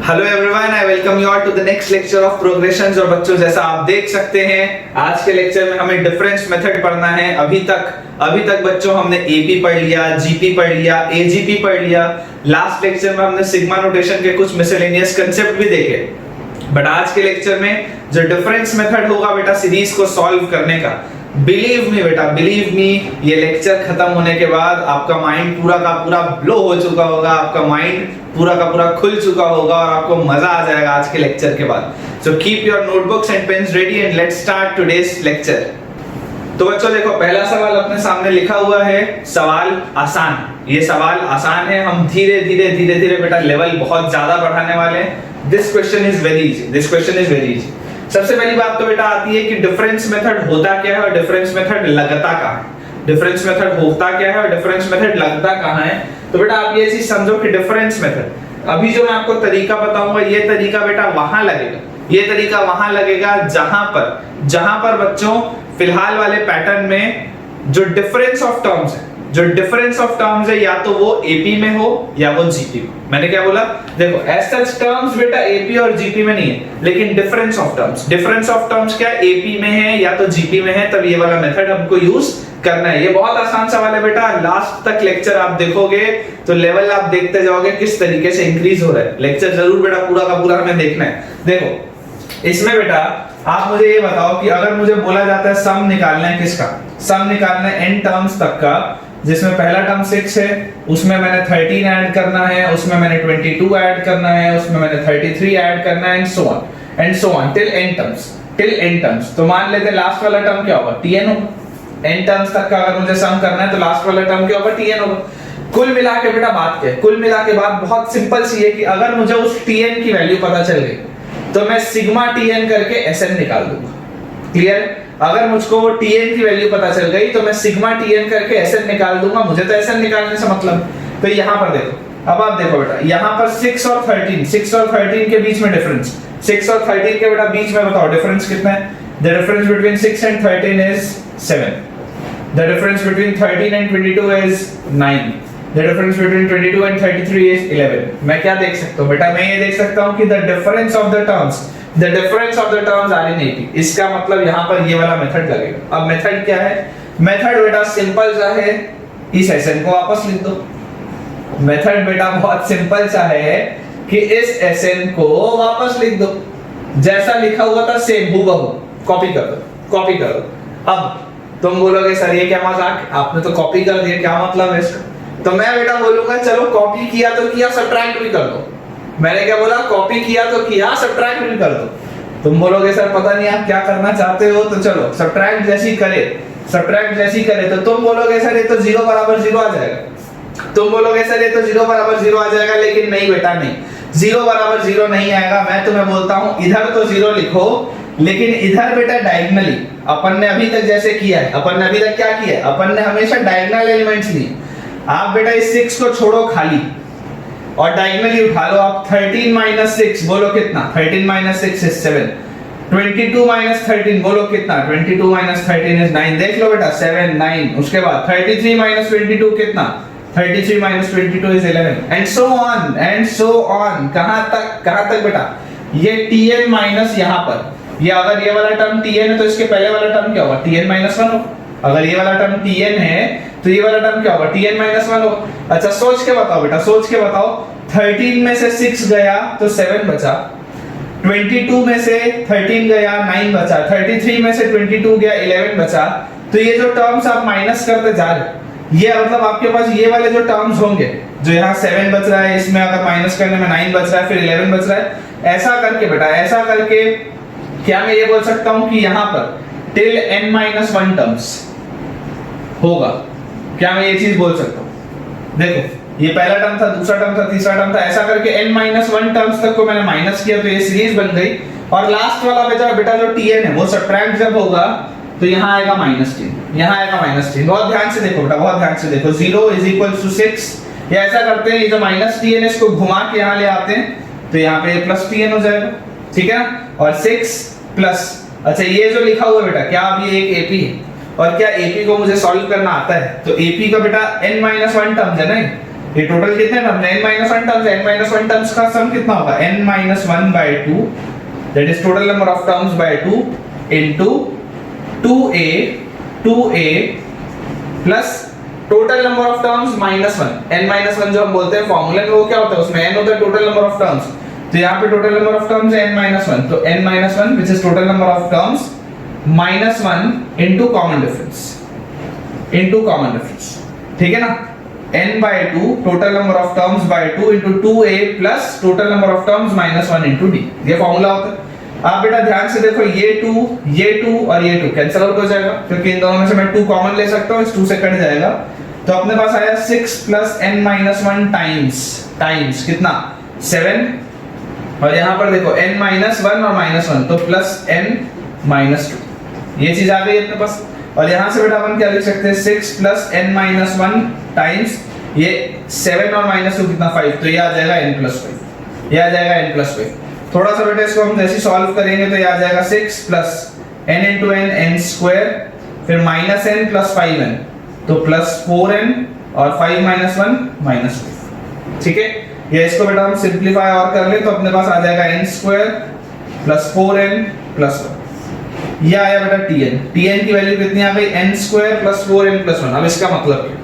Hello everyone, I welcome you all to the next lecture of progressions. और बच्चों, जैसा आप देख सकते हैं आज के लेक्चर में हमें डिफरेंस मेथड पढ़ना है। अभी तक बच्चों हमने एपी पढ़ लिया, जीपी पढ़ लिया, एजीपी पढ़ लिया। लास्ट लेक्चर में हमने सिग्मा नोटेशन के कुछ मिसलेनियस कांसेप्ट भी देखे। बट आज के लेक्चर में जो डिफरेंस मेथड होगा बेटा सीरीज को सॉल्व करने का, बिलीव मी बेटा, बिलीव मी, ये लेक्चर खत्म होने के बाद आपका माइंड पूरा का पूरा ब्लो हो चुका होगा, आपका माइंड पूरा का पूरा खुल चुका होगा और आपको मजा आ जाएगा आज के लेक्चर के बाद। So keep your notebooks and pains ready and let's start today's lecture. तो बच्चों देखो, पहला सवाल अपने सामने लिखा हुआ है, सवाल आसान। ये सवाल आसान है, हम धीरे धीरे बेटा लेवल बहुत ज्यादा बढ़ाने वाले हैं। This question is very easy. सबसे पहली बात तो बेटा आती है कि डिफरेंस मेथड होता क्या है और डिफरेंस मेथड लगता कहां है। डिफरेंस मेथड होता क्या है और डिफरेंस मेथड लगता कहां है। तो बेटा आप ये चीज समझो कि डिफरेंस मेथड, अभी जो मैं आपको तरीका बताऊंगा, ये तरीका बेटा वहां लगेगा, ये तरीका वहां लगेगा जहां पर बच्चों फिलहाल वाले पैटर्न में जो डिफरेंस ऑफ टर्म्स है या तो वो एपी में हो या वो जीपी में। मैंने क्या बोला, देखो एज सच टर्म्स बेटा एपी और जीपी में नहीं है, लेकिन डिफरेंस ऑफ टर्म्स क्या एपी में है या तो जीपी में है, तब ये वाला मेथड हमको यूज करना है। ये बहुत आसान सवाल है बेटा, लास्ट तक लेक्चर आप देखोगे तो लेवल आप देखते जाओगे किस तरीके से इंक्रीज हो रहा है। लेक्चर जरूर बेटा पूरा का पूरा हमें देखना है। देखो इसमें बेटा आप मुझे ये बताओ कि अगर मुझे बोला जाता है सम निकालना है, किसका सम निकालना है, n टर्म्स तक का, जिसमें पहला टर्म 6 है, उसमें मैंने 13 ऐड करना है, उसमें मैंने 22 ऐड करना है, उसमें मैंने 33 ऐड करना है, and so on till n terms. तो मान लेते हैं लास्ट वाला टर्म क्या होगा, tn होगा। n टर्म्स तक का अगर मुझे सम करना है तो लास्ट वाला टर्म क्या होगा, tn होगा। कुल मिला के बेटा बात क्या है, कुल मिला के बात बहुत सिंपल सी है कि अगर मुझे उस tn की वैल्यू पता चल गई तो मैं सिग्मा tn करके sn निकाल दूंगा। क्लियर? अगर मुझको tn की वैल्यू पता चल गई तो मैं सिग्मा tn करके sn निकाल दूंगा। मुझे तो sn निकालने से मतलब। तो यहां पर देखो, अब आप देखो बेटा, यहां पर 6 और 13 के बीच में डिफरेंस, 6 और 13 के बेटा बीच में बताओ डिफरेंस कितना है। The difference between 6 and 13 is 7। The difference between 13 and 22 is 9। The difference between 22 and 33 is 11। मैं क्या देख सकता हूँ बेटा, मैं ये देख सकता हूँ कि the difference of the terms are in AP। इसका मतलब यहाँ पर ये वाला मेथड लगेगा। अब मेथड क्या है, मेथड बेटा सिंपल सा है, इस SN को वापस लिख दो। मेथड बेटा बहुत सिंपल सा है कि इस SN को वापस लिख दो, जैसा लिखा हुआ था सेम हूबहू कॉपी कर दो। अब तुम बोलोगे सर ये क्या मजाक, आपने तो कॉपी कर दिया, क्या मतलब है इसका। तो मैं बेटा बोलूंगा चलो कॉपी किया तो किया, सब्ट्रैक्ट भी कर दो। मैंने क्या बोला, कॉपी किया तो किया, सब्ट्रैक्ट भी कर दो। तुम बोलोगे सर पता नहीं आप क्या करना चाहते हो, तो चलो सब्ट्रैक्ट जैसी करे तो तुम बोलोगे सर ये तो 0 बराबर 0 आ जाएगा। तुम बोलोगे सर ये तो 0 बराबर 0 आ जाएगा, लेकिन नहीं बेटा नहीं, 0 बराबर 0 नहीं आएगा। मैं तुम्हें बोलता हूं इधर तो 0 लिखो, लेकिन इधर बेटा डायगोनली अपन ने अभी तक जैसे किया है, अपन ने अभी तक क्या किया है, अपन ने हमेशा डायगोनल एलिमेंट्स लिए। आप बेटा इस 6 को छोड़ो खाली और डायगोनली उठा लो आप। 13 - 6 बोलो कितना, 13 - 6 is 7। 22 - 13 बोलो कितना, 22 - 13 is 9। देख लो बेटा 7 9। उसके बाद 33 - 22 कितना, 33 - 22 is 11 एंड सो ऑन। कहां तक बेटा, ये tn माइनस यहां पर, ये अगर ये वाला टर्म tn है तो इसके पहले वाला टर्म क्या होगा, tn - 1 होगा। अगर ये वाला टर्म tn है तो ये वाला टर्म क्या होगा, tn - 1 होगा। अच्छा सोच के बताओ बेटा, 13 में से 6 गया तो 7 बचा, 22 में से 13 गया 9 बचा, 33 में से 22 गया 11 बचा। तो ये जो टर्म्स आप माइनस करते जा रहे हो, ये मतलब आपके पास ये वाले जो टर्म्स होंगे, जो यहाँ 7 बच रहा है, इसमें अगर माइनस करने में 9 बच रहा है, फिर 11 बच रहा है, ऐसा करके क्या मैं ये बोल सकता हूँ कि यहाँ पर टिल n - 1 टर्म्स होगा। क्या मैं ये चीज बोल सकता हूँ, देखो ये पहला टर्म था, दूसरा टर्म था, तीसरा टर्म था, ऐसा करके n - 1 टर्म्स तक को मैंने माइनस किया तो ये सीरीज बन गई। और लास्ट वाला बेटा जो tn है वो सब्ट्रैक्ट जब होगा तो यहाँ आएगा -3। बहुत ध्यान से देखो बेटा, बहुत ध्यान से देखो। 0 = 6, या ऐसा करते हैं ये जो -tn है इसको घुमा के यहाँ ले आते हैं तो यहाँ पे +tn हो जाएगा, ठीक है ना। और 6 प्लस, अच्छा ये जो लिखा हुआ बेटा, क्या अब ये एक AP है और क्या AP को मुझे सॉल्व करना आता है, तो AP का बेटा n - 1 टर्म्स है ना, ये टोटल कितने terms n minus 1 terms, n minus 1 terms का सम कितना होगा n minus 1 by 2, that is total number of terms by 2 into 2a plus total number of terms minus 1. n minus 1 जो हम बोलते हैं फॉर्मूले में वो क्या होता है, उसमें n होता है total number of terms, तो यहाँ पे total number of terms है n minus 1, तो n minus 1 which is total number of terms minus 1 into common difference, ठीक है ना, n by 2 total number of terms by 2 into 2a plus total number of terms minus 1 into d, ये formula होता है। आप बेटा ध्यान से देखो, ये 2 और ये 2 कैंसिल आउट हो जाएगा, क्योंकि इन दोनों में से मैं 2 कॉमन ले सकता हूँ, इस 2 से कट जाएगा, तो अपने पास आया 6 plus n minus 1 टाइम्स कितना 7, और यहाँ पर देखो n minus 1 और minus 1 तो plus n minus 2, ये चीज आ गई अपने पास। और यहाँ से बेटा अपन क्या लिख सकते हैं 6 plus n minus 1 टाइम्स ये 7 और minus 2 कितना 5, तो ये आ जाएगा n plus 5, ये आ जाएगा n plus 5। थोड़ा सा बेटा इसको हम जैसे सॉल्व करेंगे तो ये आ जाएगा 6 plus n into n square, फिर minus n plus 5n, तो plus 4n और 5 minus 1 minus 2, ठीक है। ये इसको बेटा हम सिंपलीफाई और कर ले तो अपने पास आ जाएगा n square plus 4n plus 1, ये आया बेटा tn की वैल्यू कितनी आ गई n square plus 4n plus 1। अब इसका मतलब क्या,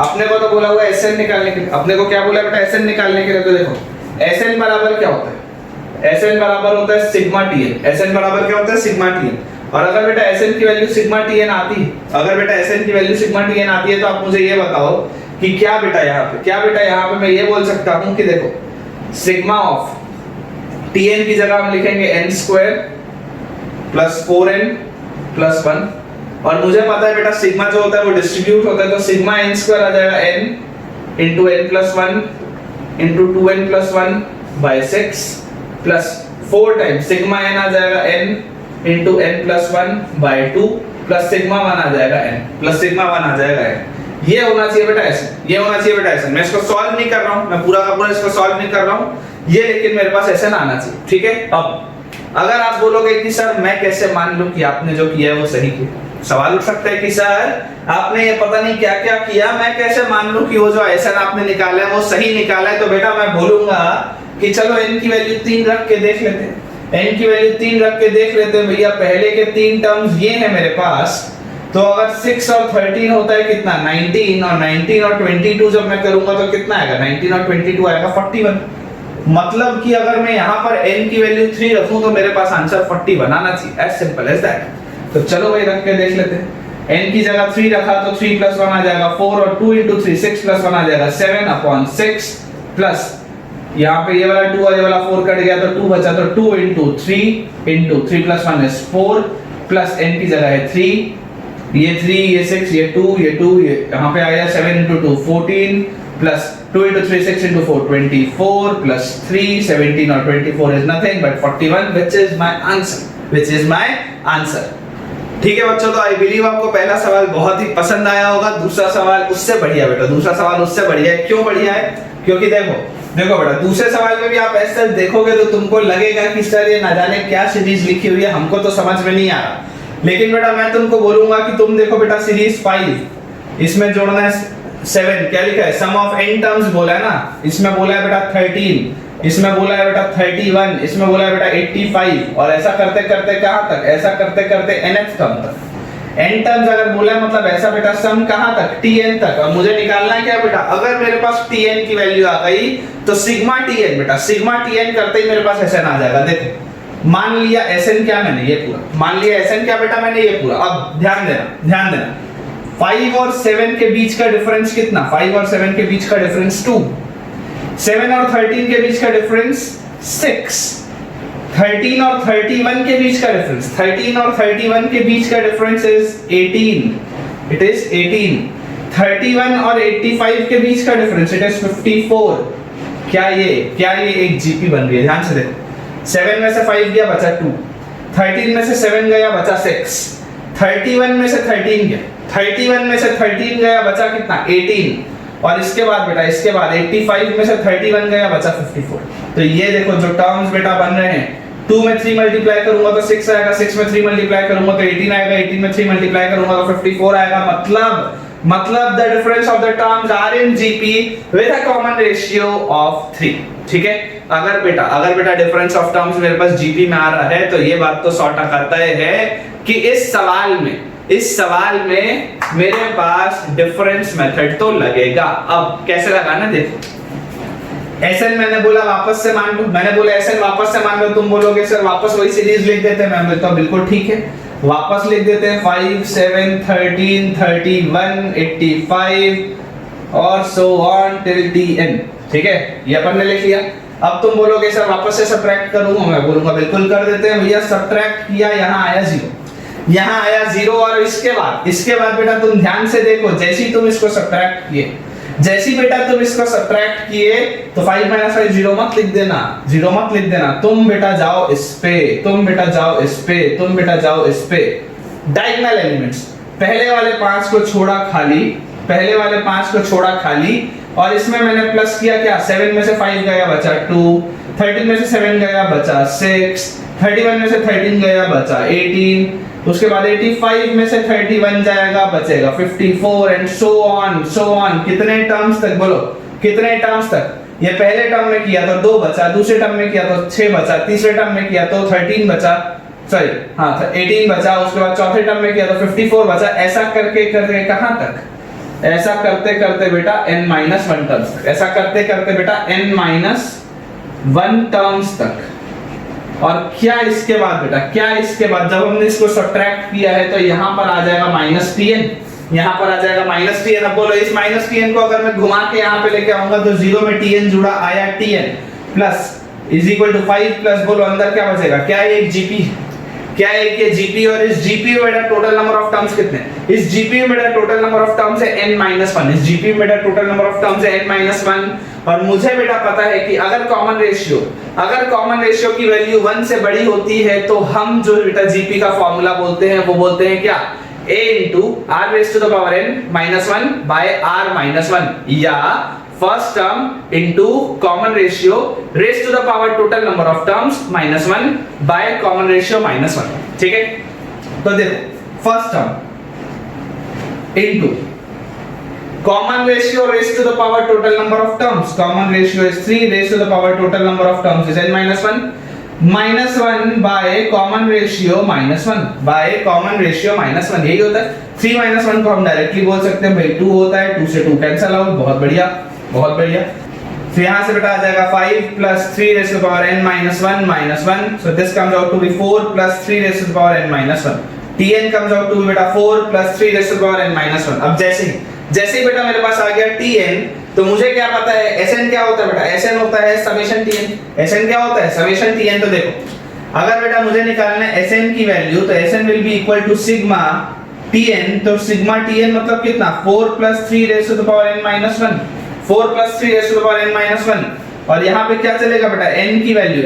अपने को तो बोला हुआ है Sn निकालने के लिए, अपने को क्या बोला बेटा Sn निकालने के लिए, तो देखो Sn बराबर क्या होता है, Sn बराबर होता है सिग्मा tn, Sn बराबर क्या होता है सिग्मा tn। और अगर बेटा Sn की वैल्यू सिग्मा tn आती है, अगर बेटा Sn की वैल्यू सिग्मा tn आती है तो आप मुझे ये बताओ कि क्या बेटा यहाँ पे मैं ये बोल सकता हूँ कि देखो सिग्मा ऑफ tn की जगह हम लिखेंगे n square plus 4n plus 1, और मुझे पता है बेटा सिग्मा जो होता है वो डिस्ट्रीब्यूट होता है, तो सिग्मा n स्क्वायर आ जाएगा n into n plus 1 into 2n plus 1 by 6 plus 4 times sigma n आ जाएगा n into n plus 1 by 2 plus sigma 1 आ जाएगा n plus सिग्मा 1 आ जाएगा n। ये होना चाहिए बेटा ऐसे, ये होना चाहिए बेटा ऐसे। मैं इसको सॉल्व नहीं कर रहा हूँ, मैं पूरा का पूरा इसको सॉल्व नहीं कर रहा हूँ, ये लेकिन मेरे पास ऐसे ना आना चाहिए, ठीक है। अब अगर आप बोलोगे कि सर मैं कैसे मान लूं कि आपने जो किया है वो सही किया, सवाल उठ सकता है कि सर आपने ये पता नहीं क्या क्या किया, मैं कैसे मान लूं कि वो जो एसन आपने निकाला है वो सही निकाला है। तो बेटा मैं बोलूंगा कि चलो n की वैल्यू 3 रख के देख लेते हैं, n की वैल्यू 3 रख के देख लेते हैं भैया। पहले के 3 टर्म्स ये है मेरे पास, तो अगर 6 और 13 होता है कितना 19, और 19 और 22 जब मैं करूंगा तो कितना आएगा 19 और 22 आएगा 41। मतलब कि अगर मैं यहाँ पर n की वैल्यू 3 रखूं तो मेरे पास आंसर 41 आना चाहिए, एज सिंपल एज दैट। तो चलो भाई रख के देख लेते हैं। n की जगह 3 रखा तो 3 plus 1 आ जाएगा 4, और 2 into 3 6 plus 1 आ जाएगा 7/6 प्लस यहाँ पे ये वाला 2 और ये वाला 4 कट गया तो 2 बचा, तो 2 into 3 plus 1 is 4 plus n की जगह है 3, ये 3 ये 6 ये 2 ये 2 ये यहाँ पे आया 7 into 2 14 plus 2 into 3 6 into 4 24 plus 3 17 और 24 is nothing but 41, which is my answer। ठीक है बच्चों, तो आई बिलीव आपको पहला सवाल बहुत ही पसंद आया होगा। दूसरा सवाल उससे बढ़िया बेटा, दूसरा सवाल उससे बढ़िया है। क्यों बढ़िया है? क्योंकि देखो बेटा दूसरे सवाल में भी आप ऐसे देखोगे तो तुमको लगेगा कि सर ये ना जाने क्या सीरीज लिखी हुई है, हमको तो समझ में नहीं आ रहा। लेकिन बेटा मैं तुमको बोलूंगा कि तुम देखो बेटा सीरीज 5, इसमें जोड़ना है 7, क्या लिखा है सम ऑफ n टर्म्स बोला है ना, इसमें बोला है बेटा 13, इसमें बोला है बेटा 31, इसमें बोला है बेटा 85, और ऐसा करते करते कहां तक, ऐसा करते करते nth टर्म तक। n टर्म्स अगर बोला है मतलब ऐसा बेटा सम कहां तक, tn तक। और मुझे निकालना है क्या बेटा, अगर मेरे पास tn की वैल्यू आ गई तो सिग्मा tn बेटा, सिग्मा tn करते ही मेरे पास Sn आ जाएगा। देखो मान लिया Sn क्या मैंने, ये पूरा मान लिया Sn क्या बेटा मैंने, ये पूरा। अब ध्यान देना 5 और 7 के बीच का डिफरेंस कितना, 5 और 7 के बीच का डिफरेंस 2, 7 और 13 के बीच का डिफरेंस 6, 13 और 31 के बीच का डिफरेंस, 13 और 31 के बीच का डिफरेंस इज 18, इट इज 18, 31 और 85 के बीच का डिफरेंस इट इज 54। क्या ये एक जीपी बन रही है, ध्यान से देखो। 7 में से 5 गया बचा 2, 13 में से 7 गया बचा 6, 31 में से 13 गया, 31 में से 13 गया बचा कितना 18, और इसके बाद बेटा इसके बाद 85 में से 31 गया बचा 54। तो ये देखो जो टर्म्स बेटा बन रहे हैं, 2 में 3 मल्टीप्लाई करूंगा तो 6 आएगा, 6 में 3 मल्टीप्लाई करूंगा तो 18 आएगा, 18 में 3 मल्टीप्लाई करूंगा तो 54 आएगा। मतलब मतलब the difference of the terms are in GP with a common ratio of 3। ठीक है, अगर बेटा डिफरेंस ऑफ टर्म्स मेरे पास जीपी में आ रहा है तो ये बात तो सॉर्ट करता है कि इस सवाल में मेरे पास डिफरेंस मेथड तो लगेगा। अब कैसे लगाना देखो, एसएन मैंने बोला वापस से मान लो, मैंने बोला एसएन वापस से मान लो, तुम बोलोगे सर वापस वही सीरीज लिख देते हैं, मैं बोलता हूं बिल्कुल ठीक है, वापस लिख देते हैं 5 7 13 31 85 और सो ऑन टिल टीएन। ठीक है, ये अपन ने लिख लिया। अब तुम बोलोगे सर वापस से सब्ट्रैक्ट करूंगा, मैं बोलूंगा बिल्कुल कर देते हैं भैया। सब्ट्रैक्ट किया, यहाँ आया 0, यहाँ आया 0 और इसके बाद बेटा तुम ध्यान से देखो, जैसे ही तुम इसको सब्ट्रैक्ट किए, तो 5 - 5 0 मत लिख देना, तुम बेटा जाओ इस पे, तुम बेटा जाओ इस पे डायगोनल एलिमेंट्स, पहले वाले 5 को छोड़ा खाली, और इसमें मैंने प्लस किया क्या, 7 में से 5 गया बचा 2, 13 में से 7 गया बचा 6, 31 में से 13 गया बचा 18, उसके बाद 85 में से 31 जाएगा बचेगा 54 एंड सो ऑन। कितने टर्म्स तक बोलो, कितने टर्म्स तक? ये पहले टर्म में किया तो 2 बचा, दूसरे टर्म में किया तो 6 बचा, तीसरे टर्म में किया तो 13 बचा, 18 बचा, उसके बाद चौथे टर्म में किया तो 54 बचा। ऐसा करके कहां तक? ऐसा करते करते बेटा n-1 टर्म्स तक, ऐसा करते करते बेटा n-1 टर्म्स तक। और क्या इसके बाद बेटा, जब हमने इसको सब्ट्रैक्ट किया है तो यहाँ पर आ जाएगा -tn, यहाँ पर आ जाएगा -tn। अब बोलो इस -tn को अगर मैं घुमा के यहाँ पे लेके आऊंगा तो 0 में tn जुड़ा, आया tn plus is equal to 5 plus, बोलो अंदर क्या बचेगा, क्या है एक जीपी, क्या है ये जीपी, और इस जीपी में बेटा टोटल नंबर ऑफ टर्म्स कितने, इस जीपी में बेटा टोटल नंबर ऑफ टर्म्स है n-1, इस जीपी में बेटा टोटल नंबर ऑफ टर्म्स है n-1। और मुझे बेटा पता है कि अगर कॉमन रेशियो की वैल्यू 1 से बड़ी होती है तो हम जो बेटा जीपी का फॉर्मूला बोलते हैं वो बोलते हैं क्या, a into r raised to the power n-1 by r-1, या first term into common ratio raised to the power total number of terms -1 by common ratio -1। ठीक है, तो देखो first term into common ratio raised to the power total number of terms, common ratio is 3 raised to the power total number of terms is n-1 -1 by common ratio -1 यही होता है। 3 - 1 को हम directly बोल सकते हैं भाई 2 होता है, 2 से 2 कैंसिल आउट, बहुत बढ़िया। तो यहाँ से बेटा आ जाएगा 5 plus 3 raised to the power n-1 -1, so this comes out to be 4 plus 3 raised to the power n-1, tn comes out to be बेटा 4 plus 3 raised to the power n-1। अब जैसे ही बेटा मेरे पास आ गया tn, तो मुझे क्या पता है sn क्या होता है बेटा, sn होता है समेशन tn। sn क्या होता है, समेशन tn। तो देखो अगर बेटा मुझे निकालना है sn की वैल्यू, तो sn will be equal to sigma tn, तो sigma tn मतलब कितना, 4 plus 3 raised to the power n-1, 4 plus 3 raised to the power n-1। और यहाँ पे क्या चलेगा बेटा, n की वैल्यू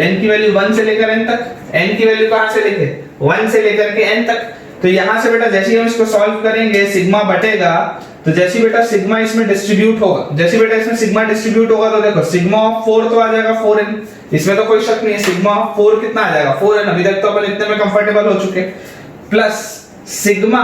1 से लेकर n तक, n की वैल्यू कहाँ से लेके, 1 से लेकर के n तक। तो यहाँ से बेटा जैसे ही हम इसको सॉल्व करेंगे सिग्मा बटेगा, तो जैसे बेटा सिग्मा इसमें डिस्ट्रीब्यूट होगा, तो देखो सिग्मा ऑफ 4 तो आ जाएगा 4n, इसमें तो कोई शक नहीं है। सिग्मा ऑफ 4 कितना आ जाएगा, 4n, अभी तक तो अपन इतने में कंफर्टेबल हो चुके, plus sigma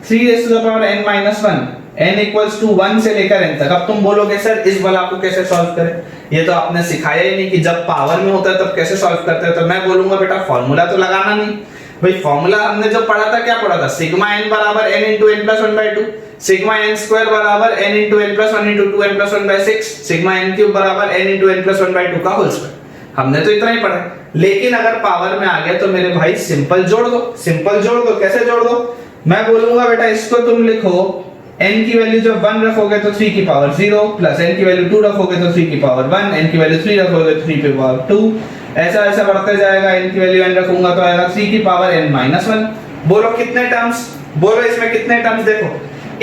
3 raised to the power n-1, n equals to 1 से लेकर n तक। अब तुम बोलोगे सर इस वाला को कैसे सॉल्व करें, ये तो आपने सिखाया ही नहीं कि जब पावर में होता है तब कैसे सॉल्व करते हैं। तो मैं बोलूंगा बेटा फॉर्मूला तो लगाना नहीं भाई, फॉर्मूला हमने जो पढ़ा था क्या पढ़ा था, सिग्मा n बराबर n into n plus 1/2, sigma n square बराबर n into n plus 1 into 2n plus 1/6, sigma n cube बराबर n into n plus 1/2 का होल स्क्वायर। हमने तो इतना ही पढ़ा है, लेकिन अगर पावर में आ गया तो मेरे भाई सिंपल जोड़ दो। कैसे जोड़ दो, मैं बोलूंगा बेटा इसको तुम लिखो n की वैल्यू जब 1 रखोगे तो 3 की पावर 0, प्लस n की वैल्यू 2 रखोगे तो 3 की पावर 1, n की वैल्यू 3 रखोगे तो 3 की पावर 2, ऐसा बढ़ते जाएगा। n की वैल्यू n रखूंगा तो आएगा 3 की पावर n-1। बोलो कितने टर्म्स, बोलो इसमें कितने टर्म्स, देखो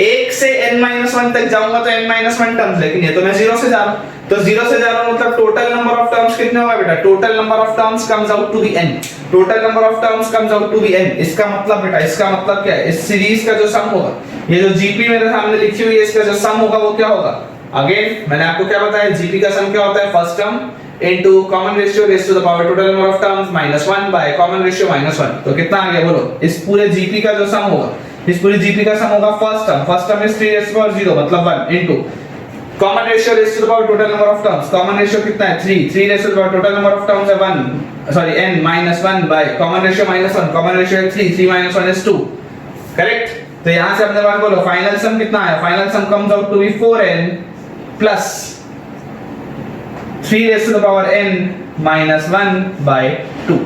1 से n-1 तक जाऊंगा तो n-1 टर्म्स, लेकिन ये तो मैं 0 से जा रहा हूं, तो 0 से जा रहा हूं मतलब टोटल नंबर ऑफ टर्म्स कितने होगा बेटा, total number of terms comes out to be n, इसका मतलब बेटा, इसका मतलब क्या है, इस सीरीज का जो सम होगा, ये जो जीपी मेरे सामने लिखी हुई है इसका जो सम होगा वो क्या होगा। अगेन मैंने आपको क्या बताया, जीपी का सम क्या होता है, first term into common ratio raised to the power total number of terms -1 by common ratio -1। तो कितना आ गया बोलो, इस पूरे जीपी का जो सम होगा, इस पूरी जीपी का सम होगा first term is 3 raise to power 0 मतलब 1 into common ratio raise to the power total number of terms, common ratio कितना है 3 raise to the power total number of terms है 1 sorry n minus 1 by common ratio minus 1, common ratio है 3 minus 1 is 2, correct. तो यहां से हमने बात बोलो फाइनल सम कितना है, final sum comes out to be 4n plus 3 raise to the power n minus 1 by 2।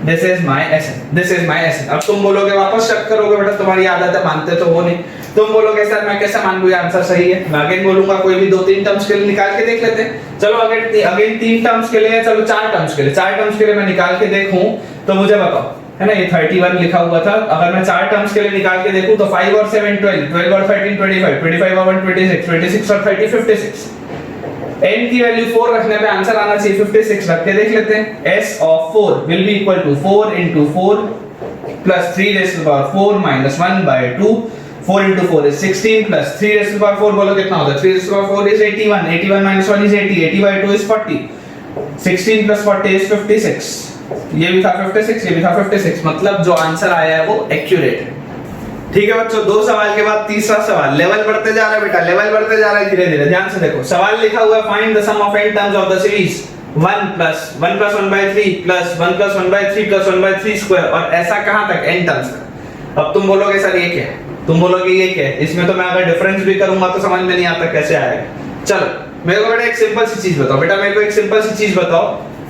This is my ascent. अब तुम बोलोगे वापस शक करोगे बेटा तुम्हारी आदत है मानते तो वो नहीं, तुम बोलोगे सर मैं कैसे मान लूं ये आंसर सही है। मैं अगेन बोलूंगा कोई भी 2-3 टर्म्स के लिए निकाल के देख लेते हैं। चलो अगेन 3 टर्म्स के लिए, चलो 4 टर्म्स के लिए मैं निकाल के देखूं तो मुझे बताओ, है ना ये 31 लिखा हुआ था, अगर मैं 4 टर्म्स के लिए निकाल के देखूं तो 5 और 7 12 और 13 25 और 1 26 और 30 56। n की वैल्यू 4 रखने पे आंसर आना चाहिए 56, रख के देख लेते हैं। s of 4 will be equal to 4 into 4 plus 3 raised to the power 4 minus 1 by 2, 4 into 4 is 16 plus 3 raised to the power 4 बोलो कितना होता है, 3 raised to the power 4 is 81, 81 minus 1 is 80, 80 by 2 is 40, 16 plus 40 is 56, ये भी था 56, ये भी था 56, मतलब जो आंसर आया है वो एक्यूरेट है। ठीक है बच्चों, 2 सवाल के बाद तीसरा सवाल, लेवल बढ़ते जा रहा है बेटा, लेवल बढ़ते जा रहा है धीरे धीरे, ध्यान से देखो। सवाल लिखा हुआ है find the sum of n terms of the series 1 plus 1 plus 1 by 3 plus 1 plus 1 by 3 plus 1 by 3 square, और ऐसा कहां तक n टर्म्स तक। अब तुम बोलोगे सर ये क्या है, तुम बोलोगे ये क्या है, इसमें तो मैं अगर डिफरेंस भी करूंगा तो समझ में नहीं आता कैसे आएगा। चलो मेरे को बेटा एक सिंपल सी चीज बताओ, बेटा मेरे को एक सिंपल सी चीज बताओ,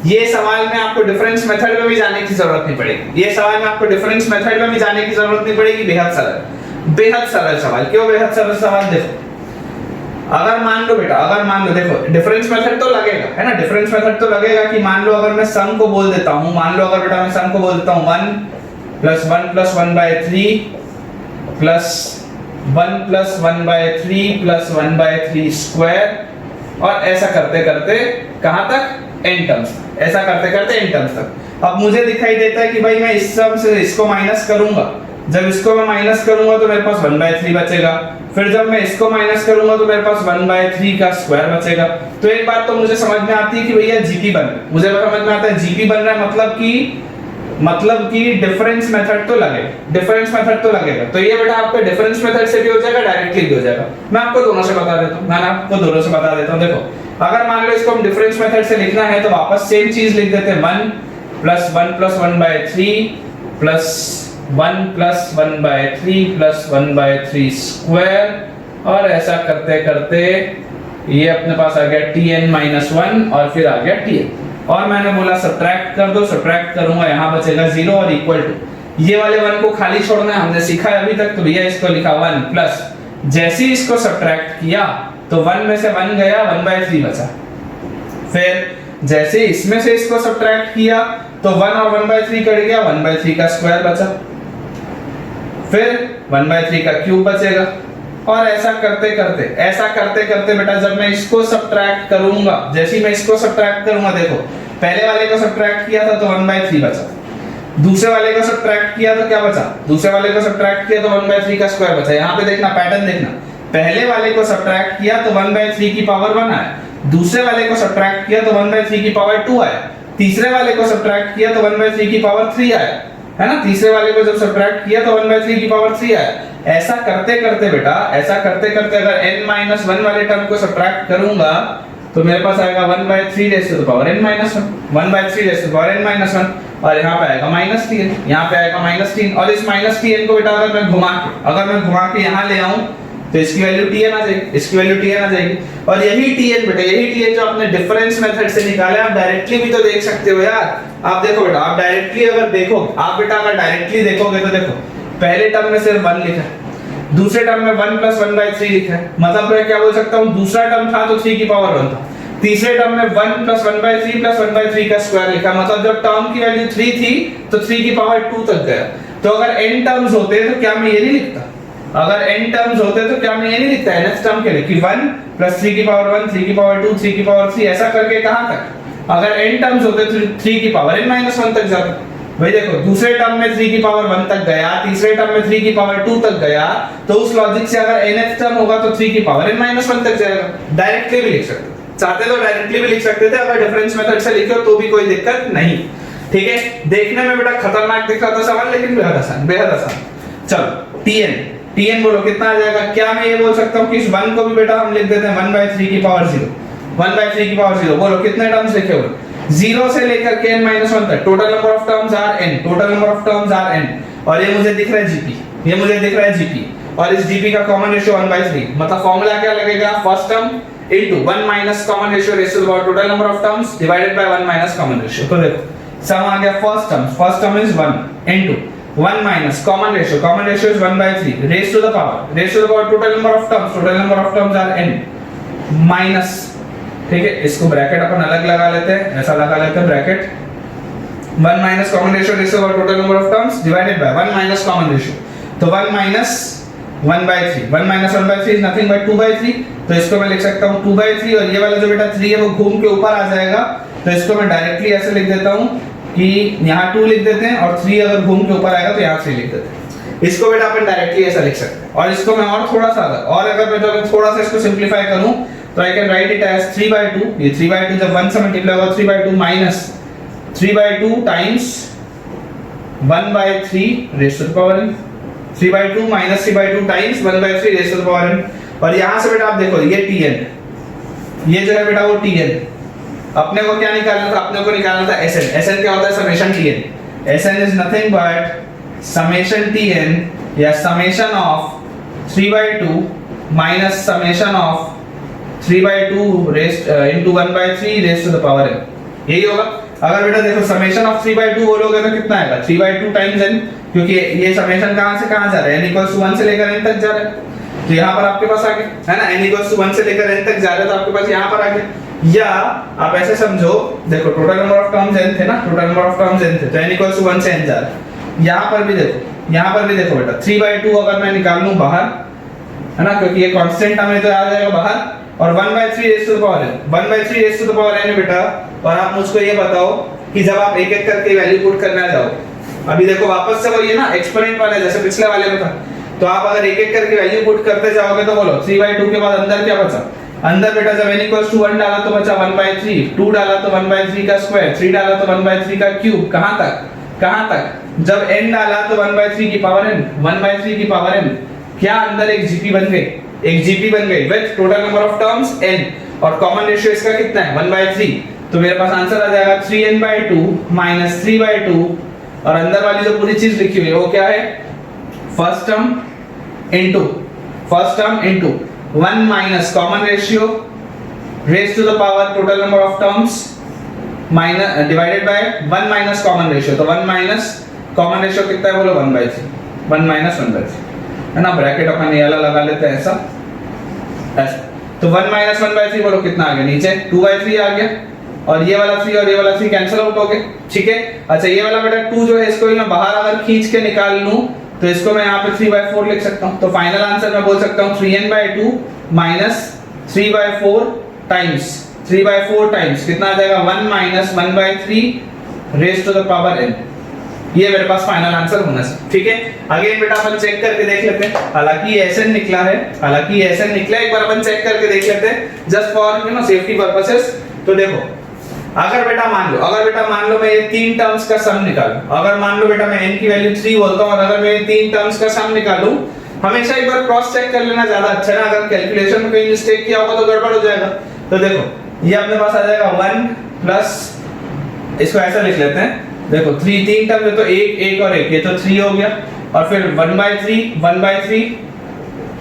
ये सवाल में आपको डिफरेंस मेथड में भी जाने की जरूरत नहीं पड़ेगी, ये सवाल में आपको डिफरेंस मेथड में भी जाने की जरूरत नहीं पड़ेगी, बेहद सरल सवाल। क्यों बेहद सरल सवाल, देखो अगर मान लो बेटा, अगर मान लो देखो डिफरेंस मेथड तो लगेगा, है ना, डिफरेंस मेथड तो लगेगा कि मान लो अगर मैं सम को बोल देता हूं, मान लो अगर बेटा मैं सम को बोल देता हूं 1 plus 1 plus 1 by 3 plus 1 plus 1 by 3 plus 1 by 3 square, और ऐसा करते करते कहां तक, n टर्म्स, ऐसा करते करते n टर्म्स तक। अब मुझे दिखाई देता है कि भाई मैं इस सम से इसको माइनस करूंगा, जब इसको मैं माइनस करूंगा तो मेरे पास 1 by 3 बचेगा, फिर जब मैं इसको माइनस करूंगा तो मेरे पास 1 by 3 का स्क्वायर बचेगा। तो एक बात तो मुझे समझ में आती है कि भैया जीपी बन रहा है, मुझे समझ में आता है जीपी बन रहा है, मतलब कि डिफरेंस मेथड तो लगेगा, डिफरेंस मेथड तो लगेगा। तो ये बेटा आपका डिफरेंस मेथड से भी हो जाएगा, डायरेक्टली भी हो जाएगा। मैं आपको दोनों से बता देता हूं, मैं आपको दोनों से बता देता हूं। देखो अगर मान लो इसको हम डिफरेंस मेथड से लिखना है तो वापस सेम चीज लिख देते हैं, 1 plus 1 plus 1 by 3 plus 1 plus 1 by 3 plus 1 by 3 square, और ऐसा करते करते ये अपने पास आ गया tn minus 1 और फिर आ गया tn, और मैंने बोला सब्ट्रैक्ट कर दो, सब्ट्रैक्ट करूंगा यहाँ बचेगा 0 और इक्वल टू, ये वाले 1 को खाली छोड़ना है, हमने सीखा है अभी तक, तो भैया इसको लिखा 1 प्लस, जैसे ही इसको सब्ट्रैक्ट किया तो 1 में से 1 गया, 1 by 3 बचा, फिर जैसे इसमें से इसको सब्ट्रैक्ट किया तो 1 और 1 by 3 कट गया, 1 by 3 का स्क्वायर बचा, फिर 1 by 3 का क्यूब बचेगा, और ऐसा करते करते बेटा जब मैं इसको सब्ट्रैक्ट करूंगा, जैसे ही मैं इसको सब्ट्रैक्ट करूंगा, देखो पहले वाले को सब्ट्रैक्ट किया था तो 1 by 3 बचा, दूसरे वाले को सब्ट्रैक्ट किया तो क्या बचा, दूसरे वाले को सब्ट्रैक्ट किया तो 1 by 3 का स्क्वायर बचा। यहाँ पे देखना पैटर्न देखना, पहले वाले को सब्ट्रैक्ट किया तो 1 by 3 की पावर 1 आया, दूसरे वाले को सब्ट्रैक्ट किया तो 1 by 3 की पावर 2 आया, तीसरे वाले को सब्ट्रैक्ट किया तो 1 by 3 की पावर 3 आया, है ना, तीसरे वाले को जब सब्ट्रैक्ट किया तो 1 by 3 की पावर 3 आया। ऐसा करते करते बेटा, ऐसा करते करते अगर n-1 वाले टर्म को सब्ट्रैक्ट करूंगा तो मेरे पास आएगा 1 by 3 raised to the power n-1, 1 by 3 raised to the power n-1, और यहाँ पे आएगा -tn, यहाँ पे आएगा -tn, और इस -tn को बेटा अगर मैं घुमा के यहाँ ले आऊं तो इसकी वैल्यू tn आ जाएगी, इसकी वैल्यू tn आ जाएगी, और यही tn बेटा, यही tn जो आपने डिफरेंस मेथड से निकाला, आप डायरेक्टली भी तो देख सकते हो यार। आप देखो बेटा, आप डायरेक्टली अगर देखोगे, आप बेटा अगर डायरेक्टली देखोगे तो देखो पहले टर्म में सिर्फ 1 लिखा है, दूसरे टर्म में 1 plus 1 by 3 लिखा है, मतलब मैं क्या बोल सकता हूँ, दूसरा टर्म था तो 3 की पावर 1 था, तीसरे टर्म में 1 plus 1 by 3 plus 1 by 3 का स्क्वायर लिखा, मतलब जब टर्म की वैल्यू 3 थी तो 3 की पावर 2 तक गया। तो अगर n टर्म्स होते तो क्या मैं ये नहीं लिखता, अगर n टर्म्स होते तो क्या मैं ये नहीं लिखता nth टर्म के लिए कि 1 plus 3 की पावर 1, 3 की पावर 2, 3 की पावर 3, ऐसा करके कहां तक, अगर n टर्म्स होते तो 3 की पावर n-1 तक जाता। भाई देखो दूसरे टर्म में 3 की पावर 1 तक गया, तीसरे टर्म में 3 की पावर 2 तक गया, तो उस लॉजिक से अगर nth टर्म होगा तो 3 की पावर n-1 तक जाएगा। डायरेक्टली भी लिख सकते, चाहते तो डायरेक्टली भी लिख सकते थे, अगर डिफरेंस मेथड से लिखे तो भी कोई दिक्कत नहीं। ठीक है, देखने में बेटा खतरनाक दिख रहा था सवाल, लेकिन बेहद आसान, बेहद आसान। चलो tn बोलो कितना आ जाएगा। क्या मैं ये बोल सकता हूँ कि इस 1 को भी बेटा हम लिख देते हैं 1/3 की पावर 0, 1/3 की पावर 0। बोलो कितने टर्म्स लिखे हुए, 0 से लेकर के n-1 तक total number of terms are n, total number of terms are n। और ये मुझे दिख रहा है जीपी, ये मुझे दिख रहा है जीपी, और इस जीपी का कॉमन रेशियो 1/3। मतलब फॉर्मूला क्या लगेगा, first term into 1 minus common ratio raise to the power total number of terms divided by 1 minus common ratio. तो देखो सम आ गया first term is 1 into 1 minus common ratio is 1/3 raise to the power total number of terms are n minus, ठीक है, इसको bracket अपन अलग लगा लेते हैं, ऐसा लगा लेते हैं bracket, 1 minus common ratio raise to the total number of terms divided by 1 minus common ratio. तो 1 minus 1/3, 1 minus 1/3 is nothing but 2/3। तो इसको मैं लिख सकता हूँ 2/3, और ये वाला जो बेटा 3 है वो घूम के ऊपर आ जाएगा। तो इसको मैं डायरेक्टली ऐसे लिख देता हूँ कि यहाँ 2 लिख देते हैं, और 3 अगर घूम के ऊपर आएगा तो यहाँ 3 लिख देते हैं। इसको बेटा अपन डायरेक्टली ऐसा लिख सकते हैं। और इसको मैं और थोड़ा सा थोड़ा सा इसको सिंपलीफाई करूँ तो I can write it as 3/2। ये 3/2 जब 1 से मल्टीप्लाई होगा 3/2 minus 3/2 times 1/3 raise to the power n, 3/2 minus 3/2 times 1/3 raise to the power n। और यहां से बेटा आप देखो ये tn, ये जो है बेटा वो tn, अपने को क्या निकालना था, अपने को निकालना था sn। sn क्या होता है, summation tn। sn is nothing but summation tn या summation of 3/2 minus summation of 3/2 raise into 1/3 raise to the power n, यही होगा। अगर बेटा देखो समेशन ऑफ 3/2 बोलोगे तो कितना आएगा, 3/2 टाइम्स n, क्योंकि ये समेशन कहां से कहां जा रहा है, n = 1 से लेकर n तक जा रहा है। तो यहाँ पर आपके पास आ गया है ना, n = 1 से लेकर n तक जा रहा है, तो आपके पास यहाँ पर आ गया। या आप ऐसे समझो, देखो total number of terms n थे ना, total number of terms n थे, तो n = 1 से n जा रहा है। यहाँ पर भी देखो बेटा 3/2 अगर मैं निकाल लूं बाहर, है ना, क्योंकि ये कांस्टेंट हमें तो आ जाएगा बाहर, और 1/3 raise to the power n, 1/3 raise to the power n बेटा। और आप मुझको ये बताओ कि जब आप एक एक करके वैल्यू पुट करना जाओ, अभी देखो वापस से वही है ना, एक्सपोनेंट वाला जैसे पिछले वाले में था, तो आप अगर एक एक करके वैल्यू पुट करते जाओगे तो बोलो 3/2 के बाद अंदर क्या बचा, अंदर बेटा जब n = 1 डाला तो बचा 1/3, 2 डाला तो 1/3 का स्क्वायर, 3 डाला तो 1/3 का क्यूब, कहां तक, जब n डाला तो 1/3 की पावर n, 1/3 की पावर n, क्या अंदर एक जीपी बन गई with total number of terms n, और कॉमन रेशियो इसका कितना है 1/3। तो मेरे पास आंसर आ जाएगा 3n/2 माइनस 3/2, और अंदर वाली जो पूरी चीज लिखी हुई है वो क्या है, first term into 1 minus common ratio raise to the power total number of terms minus divided by 1 minus common ratio. तो 1 माइनस कॉमन रेशियो कितना है बोलो 1/3, 1 माइनस 1/3, है ना, ब्रैकेट अपन ये वाला लगा लेते हैं ऐसा। तो 1 माइनस 1/3 बोलो कितना आ गया, नीचे 2/3 आ गया, और ये वाला 3 और ये वाला 3 कैंसिल आउट हो गए, ठीक है। अच्छा ये वाला बेटा 2 जो है इसको मैं बाहर अगर खींच के निकाल लूं तो इसको मैं यहाँ पे 3/4 लिख सकता हूँ। तो फाइनल आंसर मैं बोल सकता हूँ 3n/2 माइनस 3/4 टाइम्स कितना आ जाएगा 1 minus 1/3 raise to the power n। ये मेरे पास फाइनल आंसर होना चाहिए, ठीक है। अगेन बेटा अपन चेक करके देख लेते हैं, हालांकि ये SN निकला है, एक बार अपन चेक करके देख लेते हैं जस्ट फॉर सेफ्टी पर्पसेस। तो देखो अगर बेटा मान लो मैं ये 3 टर्म्स का सम निकालूं, अगर मान लो बेटा मैं n की वैल्यू 3 बोलता हूं और अगर मैं 3 टर्म्स का सम निकालूं, हमेशा एक बार क्रॉस चेक कर लेना ज्यादा अच्छा है ना, अगर कैलकुलेशन में कोई मिस्टेक किया होगा तो गड़बड़ हो जाएगा। तो देखो ये अपने पास आ जाएगा 1 प्लस, इसको ऐसा लिख लेते हैं, देखो 3 टर्म है तो एक और एक, ये तो 3 हो गया, और फिर 1/3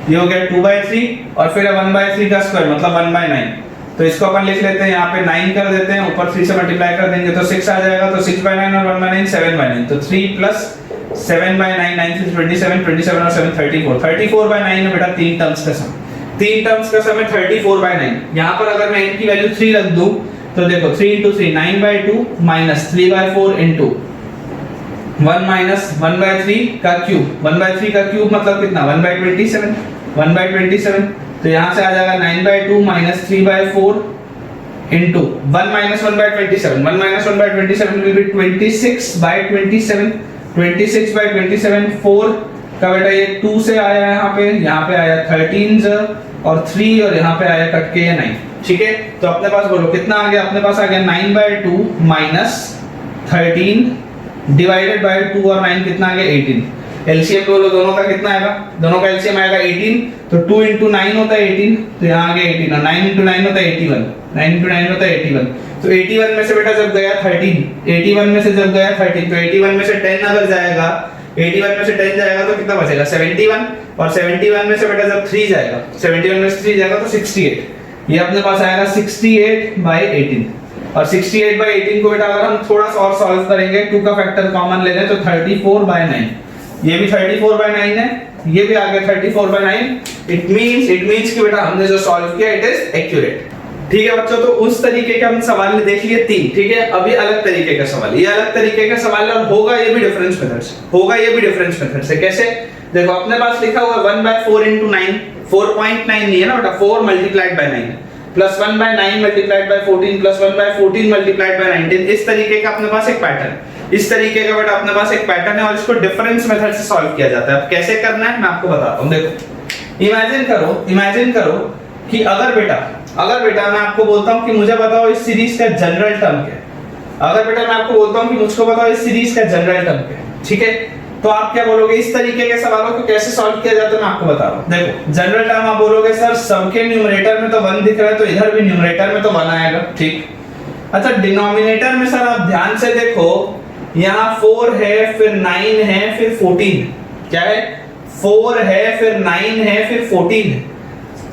ये हो गया 2/3, और फिर 1/3 का स्क्वायर मतलब 1/9। तो इसको अपन लिख लेते हैं यहाँ पे 9 कर देते हैं, ऊपर 3 से मल्टीप्लाई कर देंगे तो 6 आ जाएगा, तो 6/9 और 1/9 7/9, तो 3 प्लस 7/9 9 से 27 27 और 7 34/9 है बेटा 3 टर्म्स का सम, 3 टर्म्स का सम है 34/9। यहाँ पर अगर मैं n की वैल्यू 3 रख दूं तो देखो 3 into 3 9/2 माइनस 3/4 into 1 माइनस 1/3 का क्यूब, 1/3 का क्यूब मतलब कितना 1/27, तो यहाँ से आ जाएगा 9/2 minus 3/4 into 1 minus 1/27, 1 minus 1/27 will be 26/27, 26/27 4 का बेटा ये 2 से आया यहाँ पे आया 13 और 3 और यहाँ पे आया कट के ये 9, ठीक है। तो अपने पास बोलो कितना आ गया, अपने पास आ गया 9/2 माइनस 13 डिवाइडेड बाय 2 और 9 कितना आ गया 18, एलसीएम बोलो दोनों का कितना आएगा, दोनों का एलसीएम आएगा 18, तो 2 into 9 होता है 18, तो यहाँ आ गया 18 और 9 into 9 होता है 81, 9 into 9 होता है 81, तो 81 में से बेटा जब गया 13, 81 में से जब गया 13, तो 81 में से 10 अगर जाएगा, 81 में से 10 जाएगा तो कितना बचेगा 71, और 71 में से बेटा जब 3 जाएगा, 71 में से 3 जाएगा तो 68, ये अपने पास आएगा 68/18, और 68/18 को बेटा अगर हम थोड़ा सा और सॉल्व करेंगे, 2 का फैक्टर कॉमन ले लें तो 34/9, ये भी 34/9 है, ये भी आ गया 34/9। इट मींस कि बेटा हमने जो सॉल्व किया इट इज एक्यूरेट। ठीक है बच्चों, तो उस तरीके के हम सवाल ने देख लिए 3। ठीक है, अभी अलग तरीके का सवाल, ये अलग तरीके का सवाल है और होगा ये भी डिफरेंस मेथड से, होगा ये भी डिफरेंस मेथड से। कैसे, देखो अपने पास लिखा हुआ है 1/4 into 9, 4.9 नहीं है ना बेटा, 4 multiplied by 9 plus 1/9 multiplied by 14 plus 1/14 multiplied by 19। इस तरीके का अपने पास एक पैटर्न, इस तरीके का बेटा अपने पास एक पैटर्न है और इसको डिफरेंस मेथड से सॉल्व किया जाता है। अब कैसे करना है मैं आपको बताता हूं। देखो इमेजिन करो कि अगर बेटा मैं आपको बोलता हूं कि मुझे बताओ इस सीरीज का जनरल टर्म क्या है, अगर बेटा मैं आपको बोलता हूं कि मुझको बताओ इस सीरीज का जनरल टर्म क्या है, ठीक है, तो आप क्या बोलोगे, इस तरीके के सवालों को कैसे सॉल्व किया जाता है मैं आपको बता रहा हूं। देखो जनरल टर्म आप बोलोगे सर सबके न्यूमरेटर में तो 1 दिख रहा है, तो इधर भी न्यूमरेटर में तो 1 आएगा, ठीक। अच्छा डिनोमिनेटर में सर आप ध्यान से देखो, यहाँ 4 है, फिर 9 है, फिर 14 क्या है, 4 है, फिर 9 है, फिर 14 है,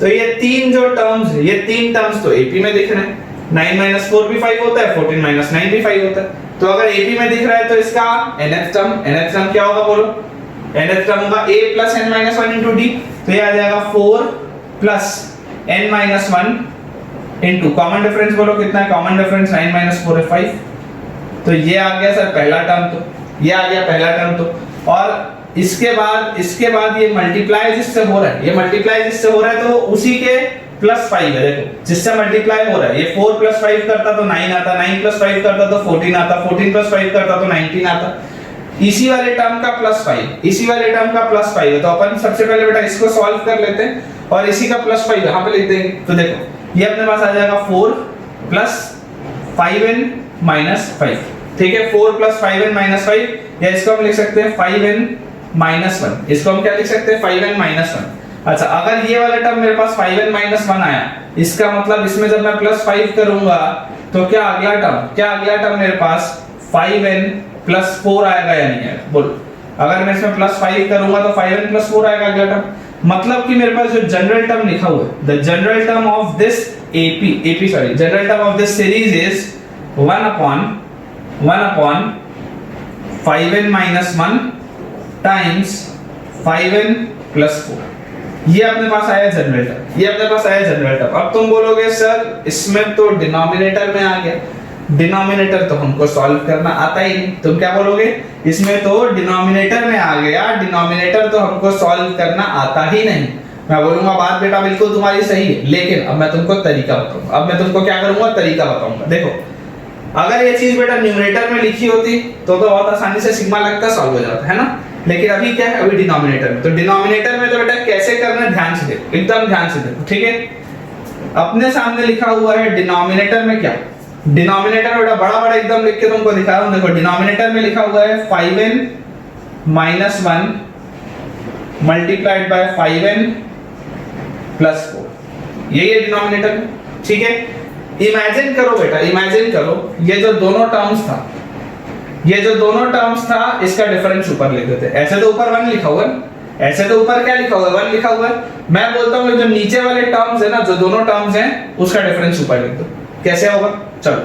तो ये 3 जो टर्म्स है, ये 3 टर्म्स तो एपी में दिख रहे हैं। 9 - 4 भी 5 होता है, 14 - 9 भी 5 होता है, तो अगर एपी में दिख रहा है तो इसका nth टर्म क्या होगा बोलो, nth टर्म होगा a + n - 1 into d, तो ये आ जाएगा 4 + n - 1 into कॉमन डिफरेंस बोलो कितना है, कॉमन डिफरेंस 9 - 4 है 5, तो ये आ गया सर पहला टर्म, तो ये आ गया पहला टर्म। तो और इसके बाद ये मल्टीप्लाई जिससे हो रहा है, ये मल्टीप्लाई जिससे हो रहा है तो उसी के +5 है, देखो जिससे मल्टीप्लाई हो रहा है, ये 4 + 5 करता तो 9 आता, 9 + 5 करता तो 14 आता, 14 + 5 करता तो 19 आता, इसी वाले टर्म का +5, इसी वाले टर्म का +5 है, तो अपन सबसे पहले बेटा इसको सॉल्व कर लेते हैं और इसी का +5 यहां पे लिख देंगे, तो देखो ये अपने पास आ जाएगा 4 + 5n - 5, ठीक है, 4 + 5n - 5, या इसको हम लिख सकते हैं 5n - 1, इसको हम क्या लिख सकते हैं 5n - 1। अच्छा अगर ये वाला टर्म मेरे पास 5n - 1 आया, इसका मतलब इसमें जब मैं +5 करूंगा तो क्या अगला टर्म मेरे पास 5n + 4 आएगा या नहीं आएगा, बोलो। अगर मैं इसमें +5 करूंगा तो 5n + 4 आएगा अगला टर्म, मतलब कि मेरे पास जो जनरल टर्म लिखा हुआ है, the general term of this general term of this series is 1/1 5n - 1 times 5n + 4, ये अपने पास आया जनरल टर्म, ये अपने पास आया जनरल टर्म। अब तुम बोलोगे सर इसमें तो डिनोमिनेटर में आ गया, डिनोमिनेटर तो हमको सॉल्व करना आता ही नहीं, तुम क्या बोलोगे, इसमें तो डिनोमिनेटर में आ गया, डिनोमिनेटर तो हमको सॉल्व करना आता ही नहीं। मैं बोलूंगा बात बेटा बिल्कुल तुम्हारी सही है, लेकिन अब मैं तुमको तरीका बताऊंगा, अब मैं तुमको क्या करूंगा तरीका बताऊंगा। देखो अगर ये चीज बेटा न्यूमरेटर में लिखी होती तो बहुत आसानी से सिग्मा लगता सॉल्व हो जाता है ना, लेकिन अभी क्या है, अभी डिनोमिनेटर में, तो डिनोमिनेटर में तो बेटा कैसे करना है ध्यान से देखो, एकदम ध्यान से देखो, ठीक है। अपने सामने लिखा हुआ है डिनोमिनेटर में क्या, डिनोमिनेटर बेटा बड़ा एकदम लिख के तुमको दिखा रहा हूं, देखो डिनोमिनेटर में लिखा हुआ है 5n - 1 मल्टीप्लाइड बाय 5n + 4, यही है डिनोमिनेटर में, ठीक है। इमेजिन करो बेटा, इमेजिन करो ये जो दोनों टर्म्स था इसका डिफरेंस ऊपर लिख देते, ऐसे तो ऊपर 1 लिखा हुआ है, ऐसे तो ऊपर क्या लिखा हुआ है 1 लिखा हुआ है, मैं बोलता हूं जो नीचे वाले टर्म्स है ना, जो दोनों टर्म्स हैं उसका डिफरेंस ऊपर लिख दो, कैसे होगा, चलो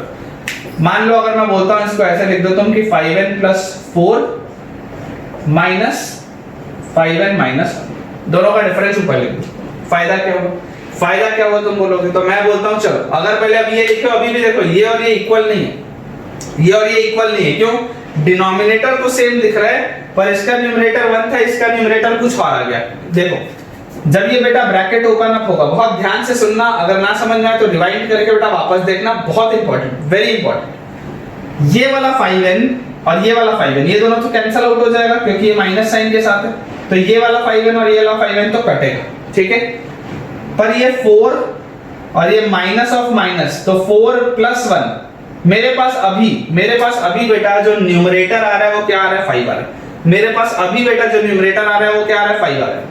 मान लो अगर मैं बोलता हूं इसको ऐसे लिख देता हूं कि 5n + 4 माइनस 5n - 1, दोनों का डिफरेंस ऊपर लिख दो, फायदा क्या होगा, फायदा क्या होगा तुम बोलोगे, तो मैं बोलता हूं चलो अगर पहले अब ये लिखो, अभी भी देखो ये और ये इक्वल नहीं है, ये और ये इक्वल नहीं है, क्यों, डिनोमिनेटर तो सेम दिख रहा है पर इसका न्यूमरेटर 1 था, इसका न्यूमरेटर कुछ और आ गया। देखो जब ये बेटा ब्रैकेट ओपन अप होगा, बहुत ध्यान से सुनना, अगर ना समझ में आए तो रिवाइंड करके बेटा वापस देखना, बहुत इंपॉर्टेंट, वेरी इंपॉर्टेंट। ये वाला 5n और ये वाला 5n, ये दोनों तो कैंसिल आउट हो जाएगा क्योंकि ये माइनस साइन के साथ है, तो ये वाला 5n और ये वाला 5n तो कटेगा, ठीक है। पर ये 4 और ये माइनस ऑफ माइनस, तो 4 + 1, मेरे पास अभी बेटा जो न्यूमरेटर आ रहा है वो क्या आ रहा है 5 आ रहा है, मेरे पास अभी बेटा जो न्यूमरेटर आ रहा है वो क्या आ रहा है 5 आ रहा है,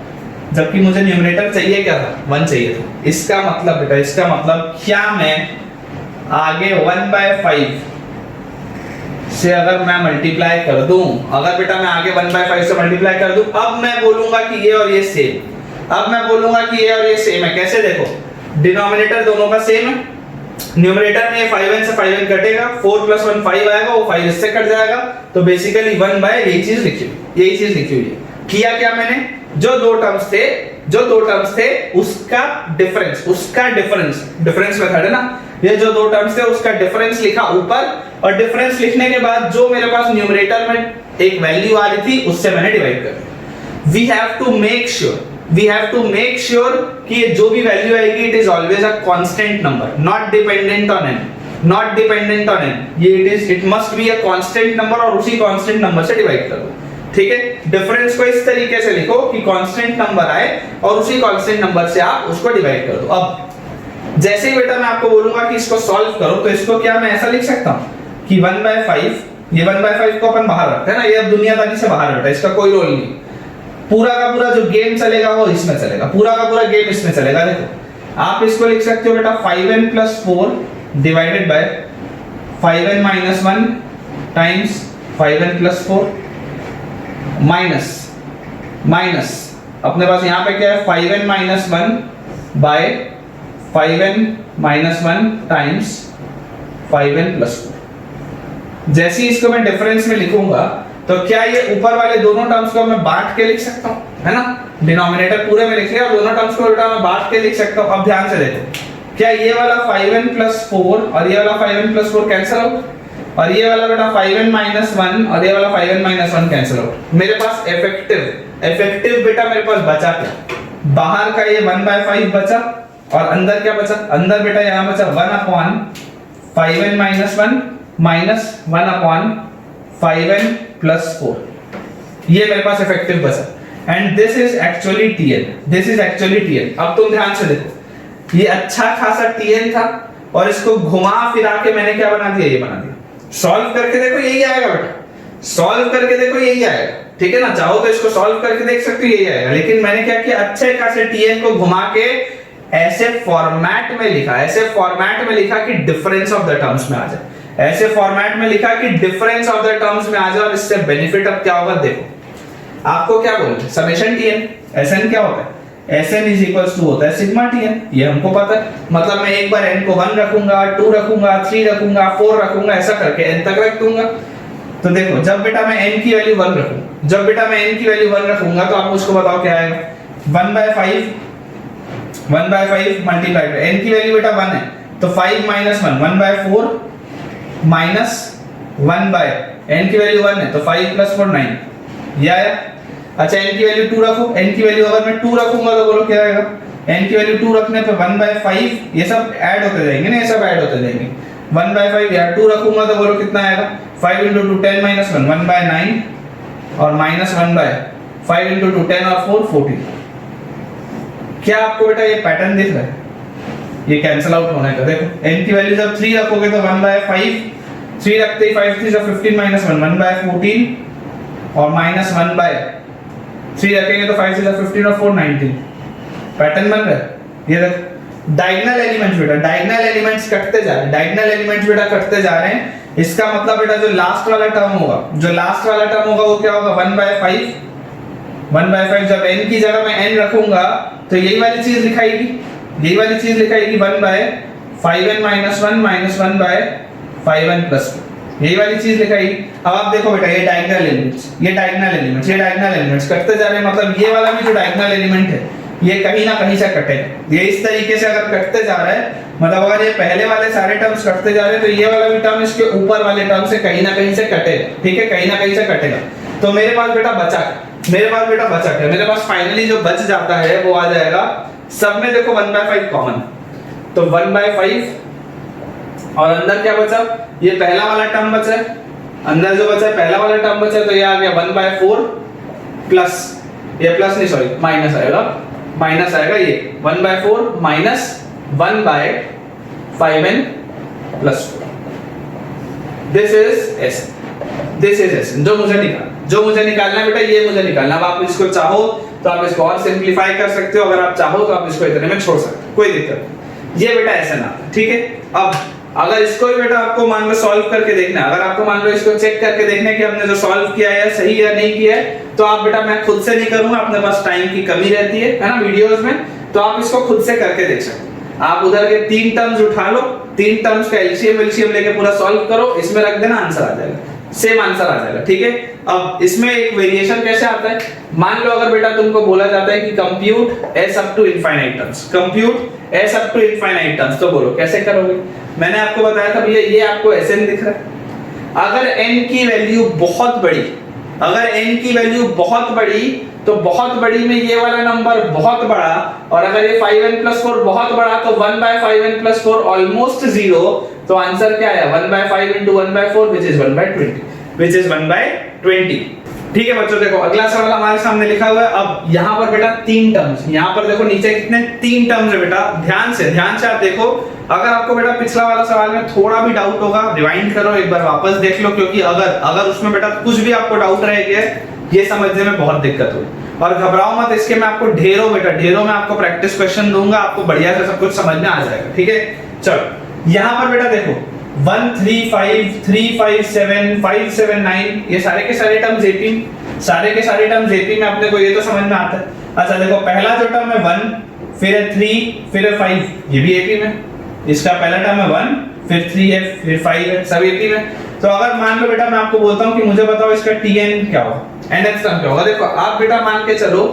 जबकि मुझे न्यूमरेटर चाहिए क्या था 1 चाहिए था। इसका मतलब बेटा, इसका मतलब क्या मैं आगे 1/5 से अगर मैं मल्टीप्लाई कर दूं, अगर बेटा मैं आगे 1/5 से मल्टीप्लाई कर दूं, अब मैं बोलूंगा कि ये और ये सेम, अब मैं बोलूंगा कि ये और ये सेम है। कैसे? देखो डिनोमिनेटर दोनों का सेम है, न्यूमरेटर में ये 5n से 5n कटेगा, 4 + 1 5 आएगा, वो 5 इससे कट जाएगा, तो बेसिकली 1 बाय यही चीज लिखी हुई, यही चीज लिखी हुई है। किया क्या मैंने, जो दो टर्म्स थे उसका डिफरेंस मेथड है ना, ये जो दो टर्म्स थे उसका डिफरेंस लिखा ऊपर, और डिफरेंस लिखने के बाद जो मेरे पास न्यूमरेटर में एक वैल्यू आ रही थी उससे मैंने डिवाइड कर दिया। We have to make sure कि ये जो भी वैल्यू आएगी it is always a constant number, not dependent on N, ये it must be a constant number, और उसी कांस्टेंट नंबर से डिवाइड कर दो। ठीक है, डिफरेंस को इस तरीके से लिखो कि कांस्टेंट नंबर आए और उसी कांस्टेंट नंबर से आप उसको डिवाइड कर दो। अब जैसे ही बेटा मैं आपको बोलूंगा कि इसको सॉल्व करो, तो इसको क्या मैं ऐसा लिख सकता हूं कि 1/5, ये 1/5 को अपन बाहर रखते हैं ना, ये अब दुनियादारी से बाहर बेटा, इसका कोई रोल नहीं। पूरा का पूरा जो गेम चलेगा वो इसमें चलेगा, पूरा का पूरा गेम इसमें चलेगा। देखो आप इसको लिख सकते हो बेटा 5n + 4 divided by 5n - 1 times 5n + 4 minus अपने पास यहाँ पे क्या है 5n - 1 bye 5n - 1 times 5n + 4। जैसे ही इसको मैं डिफरेंस में लिखूंगा तो क्या ये ऊपर वाले दोनों टर्म्स को मैं बांट के लिख सकता हूँ, है ना, डिनोमिनेटर पूरे में लिख लिया और दोनों टर्म्स को बेटा मैं बांट के लिख सकता हूँ। अब ध्यान से देखो, क्या ये वाला 5n + 4 और ये वाला 5n + 4 कैंसिल आउट, और ये वाला बेटा 5n - 1 और ये वाला 5n - 1 कैंसिल आउट। मेरे पास इफेक्टिव बेटा मेरे पास बचा क्या, बाहर का ये 1/5 बचा, और अंदर क्या बचा, अंदर बेटा यहाँ बचा 1/5n - 1 माइनस 1/5n + 4, ये मेरे पास इफेक्टिव बचा, and this is actually Tn। अब तुम ध्यान से देखो, ये अच्छा खासा Tn था और इसको घुमा फिरा के मैंने क्या बना दिया, ये बना दिया। सॉल्व करके देखो यही आएगा बेटा, सॉल्व करके देखो यही आएगा, ठीक है ना, चाहो तो इसको सॉल्व करके देख सकते हो यही आएगा। लेकिन मैंने क्या किया, अच्छे खासे Tn को घुमा के ऐसे फॉर्मेट में लिखा कि डिफरेंस ऑफ द टर्म्स में आ जाए, ऐसे फॉर्मेट में लिखा कि डिफरेंस ऑफ द टर्म्स में आ जाए। और इससे बेनिफिट अब क्या होगा, देखो आपको क्या बोलते हैं, समेशन Tn, Sn क्या होता है, Sn = होता है सिग्मा Tn, ये हमको पता है। मतलब मैं एक बार n को 1 रखूंगा, 2 रखूंगा, 3 रखूंगा, 4 रखूंगा, ऐसा करके n तक रख दूंगा। तो देखो जब बेटा मैं n की वैल्यू 1 रखूंगा, तो आप मुझको बताओ क्या आएगा, 1/5 मल्टीप्लाई बाय n की वैल्यू बेटा 1 है, तो 5 - 1 1/4 माइनस 1 बाय n की वैल्यू 1 है, तो 5 + 4 9, ये आया। अच्छा n की वैल्यू 2 रखो, n की वैल्यू अगर मैं 2 रखूंगा तो बोलो क्या आएगा, n की वैल्यू 2 रखने पे 1/5, ये सब ऐड होते जाएंगे ना, ये सब ऐड होते जाएंगे। 1/5 या 2 रखूंगा तो बोलो कितना आएगा, 5 × 2 10 - 1 1/9, और माइनस 1/5 × 2 10 और 4 14। क्या आपको बेटा ये पैटर्न दिख रहा है, ये कैंसिल आउट होने का। देखो n की वैल्यू जब 3 रखोगे तो 1/5, 3 रखते ही 5 3 15 - 1 1/14, और माइनस 1/3 रखेंगे तो 5 3 15 और 4 19। पैटर्न बन रहा है, ये देखो डायगोनल एलिमेंट्स बेटा, डायगोनल एलिमेंट्स कटते जा रहे हैं। इसका मतलब बेटा जो लास्ट वाला टर्म होगा वो क्या होगा, 1/5 जब n की जगह मैं n रखूंगा तो यही वाली चीज लिखाएगी 1/5n - 1 - 1/5n + 2, यही वाली चीज लिखाएगी। अब आप देखो बेटा ये डायगोनल एलिमेंट्स कटते जा रहे हैं, मतलब ये वाला भी जो डायगोनल एलिमेंट है ये कहीं ना कहीं से कटेगा। ये इस तरीके से अगर कटते जा रहा है, मतलब अगर ये पहले वाले सारे टर्म्स कटते जा रहे हैं तो ये वाला भी टर्म इसके ऊपर वाले टर्म से कहीं ना कहीं से कटेगा, ठीक है, कहीं ना कहीं से कटेगा। तो मेरे पास बेटा बचा क्या, मेरे पास फाइनली जो बच जाता है वो आ जाएगा, सब में देखो 1/5 कॉमन, तो 1/5 और अंदर क्या बचा, ये पहला वाला टर्म बचा है, अंदर जो बचा है पहला वाला टर्म बचा है, तो ये आ गया 1/4 प्लस, ये प्लस नहीं सॉरी माइनस आएगा ये 1/4 minus 1/5n + 4। This is S जो मुझे निकालना, जो मुझे निकालना है बेटा ये मुझे निकालना। अब आप इसको चाहो तो आप इसको और सिंपलीफाई कर सकते हो, अगर आप चाहो तो आप इसको इतने में छोड़ सकते हो, कोई दिक्कत नहीं। ये बेटा ऐसे ना, ठीक है। अब अगर इसको भी बेटा आपको मान लो सॉल्व करके देखना, अगर आपको मान लो इसको चेक करके देखना कि हमने जो सॉल्व किया है सही है या नहीं किया है, तो आप बेटा मैं खुद से नहीं करूंगा, अपने पास टाइम की कमी रहती है ना वीडियोस में, तो आप इसको खुद से करके देख सकते हो। आप उधर के 3 टर्म्स उठा लो, 3 टर्म्स का एलसीएम लेके पूरा सॉल्व करो, इसमें रख देना, आंसर आ जाएगा, सेम आंसर आ जाएगा, ठीक है। अब इसमें एक वेरिएशन कैसे आता है, मान लो अगर बेटा तुमको बोला जाता है कि compute s up to infinite terms, compute s up to infinite terms, तो बोलो कैसे करोगे। मैंने आपको बताया था भैया ये आपको Sn दिख रहा है, अगर n की वैल्यू बहुत बड़ी, अगर n की वैल्यू बहुत बड़ी तो बहुत बड़ी में ये वाला नंबर बहुत बड़ा, और अगर ये 5n+4 बहुत बड़ा तो 1/5n+4 ऑलमोस्ट 0, तो आंसर क्या है 1/5 * 1/4 which is 1/20। ठीक है बच्चों, देखो अगला सवाल हमारे सामने लिखा हुआ है। अब यहाँ पर बेटा 3 टर्म्स, यहाँ पर देखो नीचे कितने 3 टर्म्स है बेटा, ध्यान से आप देखो। अगर आपको बेटा पिछला वाला सवाल में थोड़ा भी डाउट होगा, रिवाइंड करो एक बार, वापस देख लो, क्योंकि अगर उसमें बेटा कुछ भी आपको डाउट रह गया ये समझने में बहुत दिक्कत होगी। और घबराओ मत, इसके मैं आपको ढेरों में आपको प्रैक्टिस क्वेश्चन दूंगा, आपको बढ़िया से सब कुछ समझ में आ जाएगा, ठीक है। चलो यहाँ पर बेटा देखो 1 3 5 3 5 7 5 7 9 ये सारे के सारे टर्म्स एपी, सारे के सारे टर्म्स एपी में, अपने को ये तो समझ में आता है। अच्छा देखो पहला जो टर्म है 1, फिर है 3, फिर है 5, ये भी एपी में, इसका पहला टर्म है 1, फिर 3 है, फिर 5 है, सब एपी में। तो अगर मान लो बेटा मैं आपको बोलता हूं कि मुझे बताओ इसका टीएन क्या होगा, एनएच टर्म क्या होगा, देखो आप बेटा मान के चलो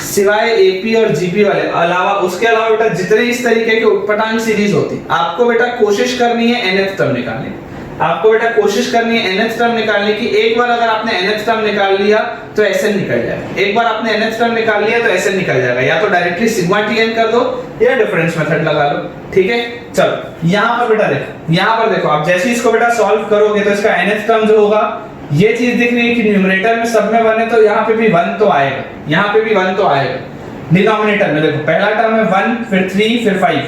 सिवाय एपी और जीपी वाले अलावा, उसके अलावा बेटा जितने इस तरीके के उटपटांग सीरीज होती, आपको बेटा कोशिश करनी है एनएच टर्म निकालने की, आपको बेटा कोशिश करनी है एनएच टर्म निकालने की। एक बार अगर आपने एनएच टर्म निकाल लिया तो एसएन निकल जाएगा, एक बार आपने एनएच टर्म निकाल लिया तो एसएन निकल जाएगा, या तो डायरेक्टली सिग्मा टीएन कर दो या डिफरेंस मेथड लगा लो, ठीक है। चलो यहाँ पर बेटा देखो, यहाँ पर देखो आप जैसे इसको बेटा सॉल्व करोगे तो इसका एनएच टर्म जो होगा, ये चीज दिख रही है कि न्यूमरेटर में सब में 1 है, तो यहाँ पे भी 1 तो आएगा, यहाँ पे भी 1 तो आएगा। डिनोमिनेटर में देखो पहला टर्म है 1, फिर 3, फिर 5,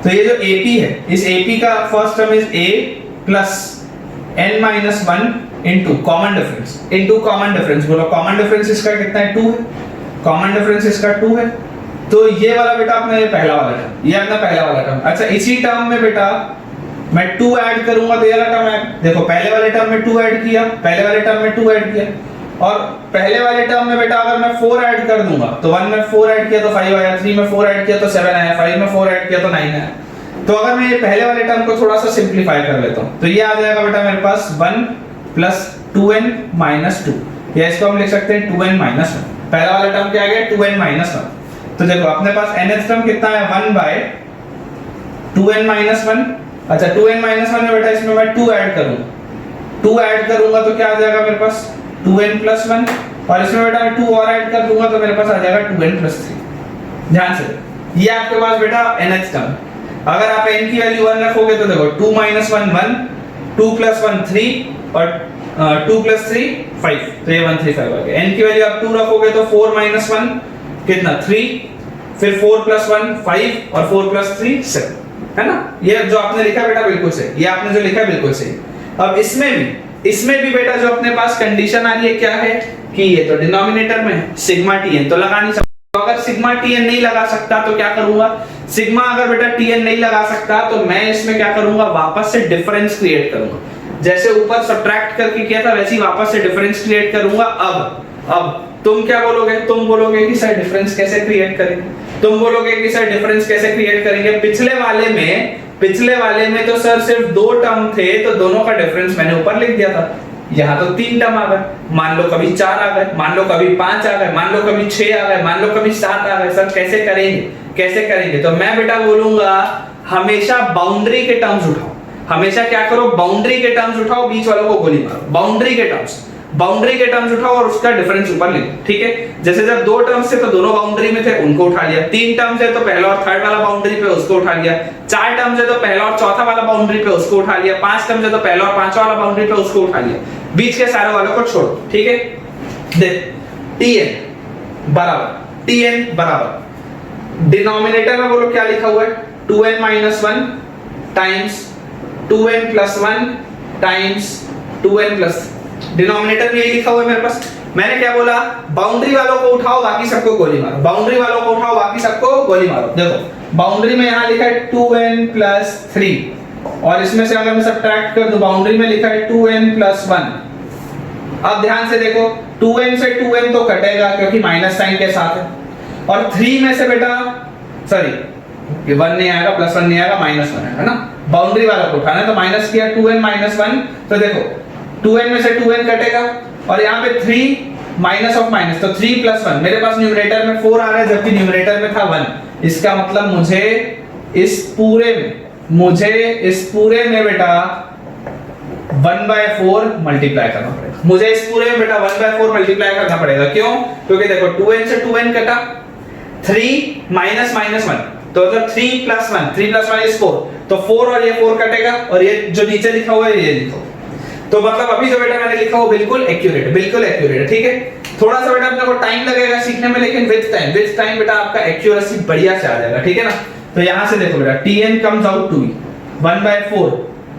तो ये जो AP है, इस AP का first term is A plus n-1 into common difference, into common difference, बोलो कॉमन डिफरेंस इसका कितना है 2 है, कॉमन डिफरेंस इसका 2 है, तो ये वाला बेटा अपना ये पहला वाला टर्म, ये अपना पहला वाला टर्म। अच्छा इसी टर्म में बेटा मैं 2 ऐड करूंगा तो ये वाला टर्म है, देखो पहले वाले टर्म में 2 ऐड किया, पहले वाले टर्म में 2 ऐड किया, और पहले वाले टर्म में बेटा अगर मैं 4 ऐड कर दूंगा तो 1 में 4 ऐड किया तो 5 आया, 3 में 4 ऐड किया तो 7 आया, 5 में 4 ऐड किया तो 9 आया। तो अगर मैं ये पहले वाले टर्म को थोड़ा सा सिंपलीफाई कर लेता हूं तो ये आ जाएगा बेटा मेरे पास 1 प्लस 2n माइनस 2, या इसको हम लिख सकते हैं 2n माइनस 1। पहला वाला टर्म क्या आ गया 2n माइनस 1। तो देखो अपने पास nth टर्म कितना है 1 बाय 2n माइनस 1। अच्छा 2n माइनस 1 में बेटा इसमें मैं 2 ऐड करूंगा, 2 ऐड करूंगा तो क्या आ जाएगा मेरे पास 2n प्लस 1, और इसमें बेटा मैं 2 और ऐड कर दूंगा तो मेरे पास आ जाएगा 2n प्लस 3। ध्यान से ये आपके पास बेटा nth टर्म। अगर आप n की वैल्यू 1 रखोगे तो देखो 2 माइनस 1 1, 2 प्लस 1 3, और 2 प्लस 3 5, तो ये 1 3 5 आ गया। n की वैल्यू आप 2 रखोगे तो 4 माइनस 1 कितना 3, फिर 4 प्लस 1 5, और 4 प्लस 3 7, है ना। ये जो आपने लिखा बेटा बिल्कुल सही, ये आपने जो लिखा है बिल्कुल सही। अब इसमें भी बेटा जो अपने पास कंडीशन आ रही है क्या है कि ये तो डिनोमिनेटर में है, सिग्मा टीएन तो लगा नहीं सकता। तो अगर सिग्मा टीएन नहीं लगा सकता तो क्या करूंगा, सिग्मा अगर बेटा टीएन नहीं लगा सकता तो मैं इसमें क्या करूंगा, वापस से डिफरेंस क्रिएट करूंगा। जैसे ऊपर सब्ट्रैक्ट करके किया था वैसे ही वापस से डिफरेंस क्रिएट करूंगा। अब तुम क्या बोलोगे, तुम बोलोगे कि सर डिफरेंस कैसे क्रिएट करेंगे, तुम बोलोगे कि सर डिफरेंस कैसे क्रिएट करेंगे। पिछले वाले में तो सर सिर्फ 2 टर्म थे तो दोनों का डिफरेंस मैंने ऊपर लिख दिया था, यहाँ तो 3 टर्म आ गए, मान लो कभी 4 आ गए, मान लो कभी 5 आ गए, मान लो कभी 6 आ गए, मान लो कभी 7 आ गए, सर कैसे करेंगे। तो मैं बेटा बोलूंगा हमेशा बाउंड्री के टर्म्स उठाओ, हमेशा क्या करो बाउंड्री के टर्म्स उठाओ, बीच वालों को गोली मारो। बाउंड्री के टर्म्स उठाओ और उसका डिफरेंस ऊपर लिखो, ठीक है। जैसे जब 2 टर्म्स थे तो दोनों बाउंड्री में थे, उनको उठा लिया। 3 टर्म्स है तो पहला और थर्ड वाला बाउंड्री पे उसको उठा लिया। 4 टर्म्स है तो पहला और चौथा वाला बाउंड्री पे उसको उठा लिया। 5 टर्म्स है तो पहला और पांचवा वाला बाउंड्री पे उसको उठा लिया। बीच के सारे वालों को छोड़ो, ठीक है। देख tn बराबर डिनोमिनेटर में बोलो क्या लिखा हुआ है 2n minus 1 times 2n plus 1 times 2n plus, denominator में यही लिखा हुआ है मेरे पास। मैंने क्या बोला, बाउंड्री वालों को उठाओ बाकी सबको गोली मारो, बाउंड्री वालों को उठाओ बाकी सबको गोली मारो। देखो बाउंड्री में यहाँ लिखा है 2n प्लस 3 और इसमें से अगर मैं सब्ट्रैक्ट कर दूं बाउंड्री में लिखा है 2n प्लस 1। अब ध्यान से देखो 2n से 2n तो कटेगा क्योंकि माइनस साइन के साथ है, और 3 में से बेटा सॉरी ये 1 नहीं आएगा, प्लस 1 नहीं आएगा, माइनस 1 है ना। बाउंड्री वाला को उठाना है तो माइनस किया 2n माइनस 1, तो देखो 2n में से 2n कटेगा और यहाँ पे 3 माइनस ऑफ माइनस, तो 3 प्लस 1। मेरे पास न्यूमरेटर में 4 आ रहा है जबकि न्यूमरेटर में था 1। इसका मतलब मुझे इस पूरे में बेटा 1/4 मल्टीप्लाई करना पड़ेगा। मुझे इस पूरे में बेटा 1/4 मल्टीप्लाई करना पड़ेगा। क्यों? क्योंकि देखो 2n से 2n कटा, 3 माइनस माइनस 1 तो मतलब 3 प्लस 1 इज 4, तो 4 और ये 4 कटेगा और ये जो नीचे लिखा हुआ है ये लिखो। तो मतलब अभी जो बेटा मैंने लिखा वो बिल्कुल एक्यूरेट है, ठीक है। थोड़ा सा बेटा अपने को टाइम लगेगा सीखने में, लेकिन विद टाइम बेटा आपका एक्यूरेसी बढ़िया से आ जाएगा, ठीक है ना। तो यहां से देखो बेटा tn कम्स आउट टू 1/4।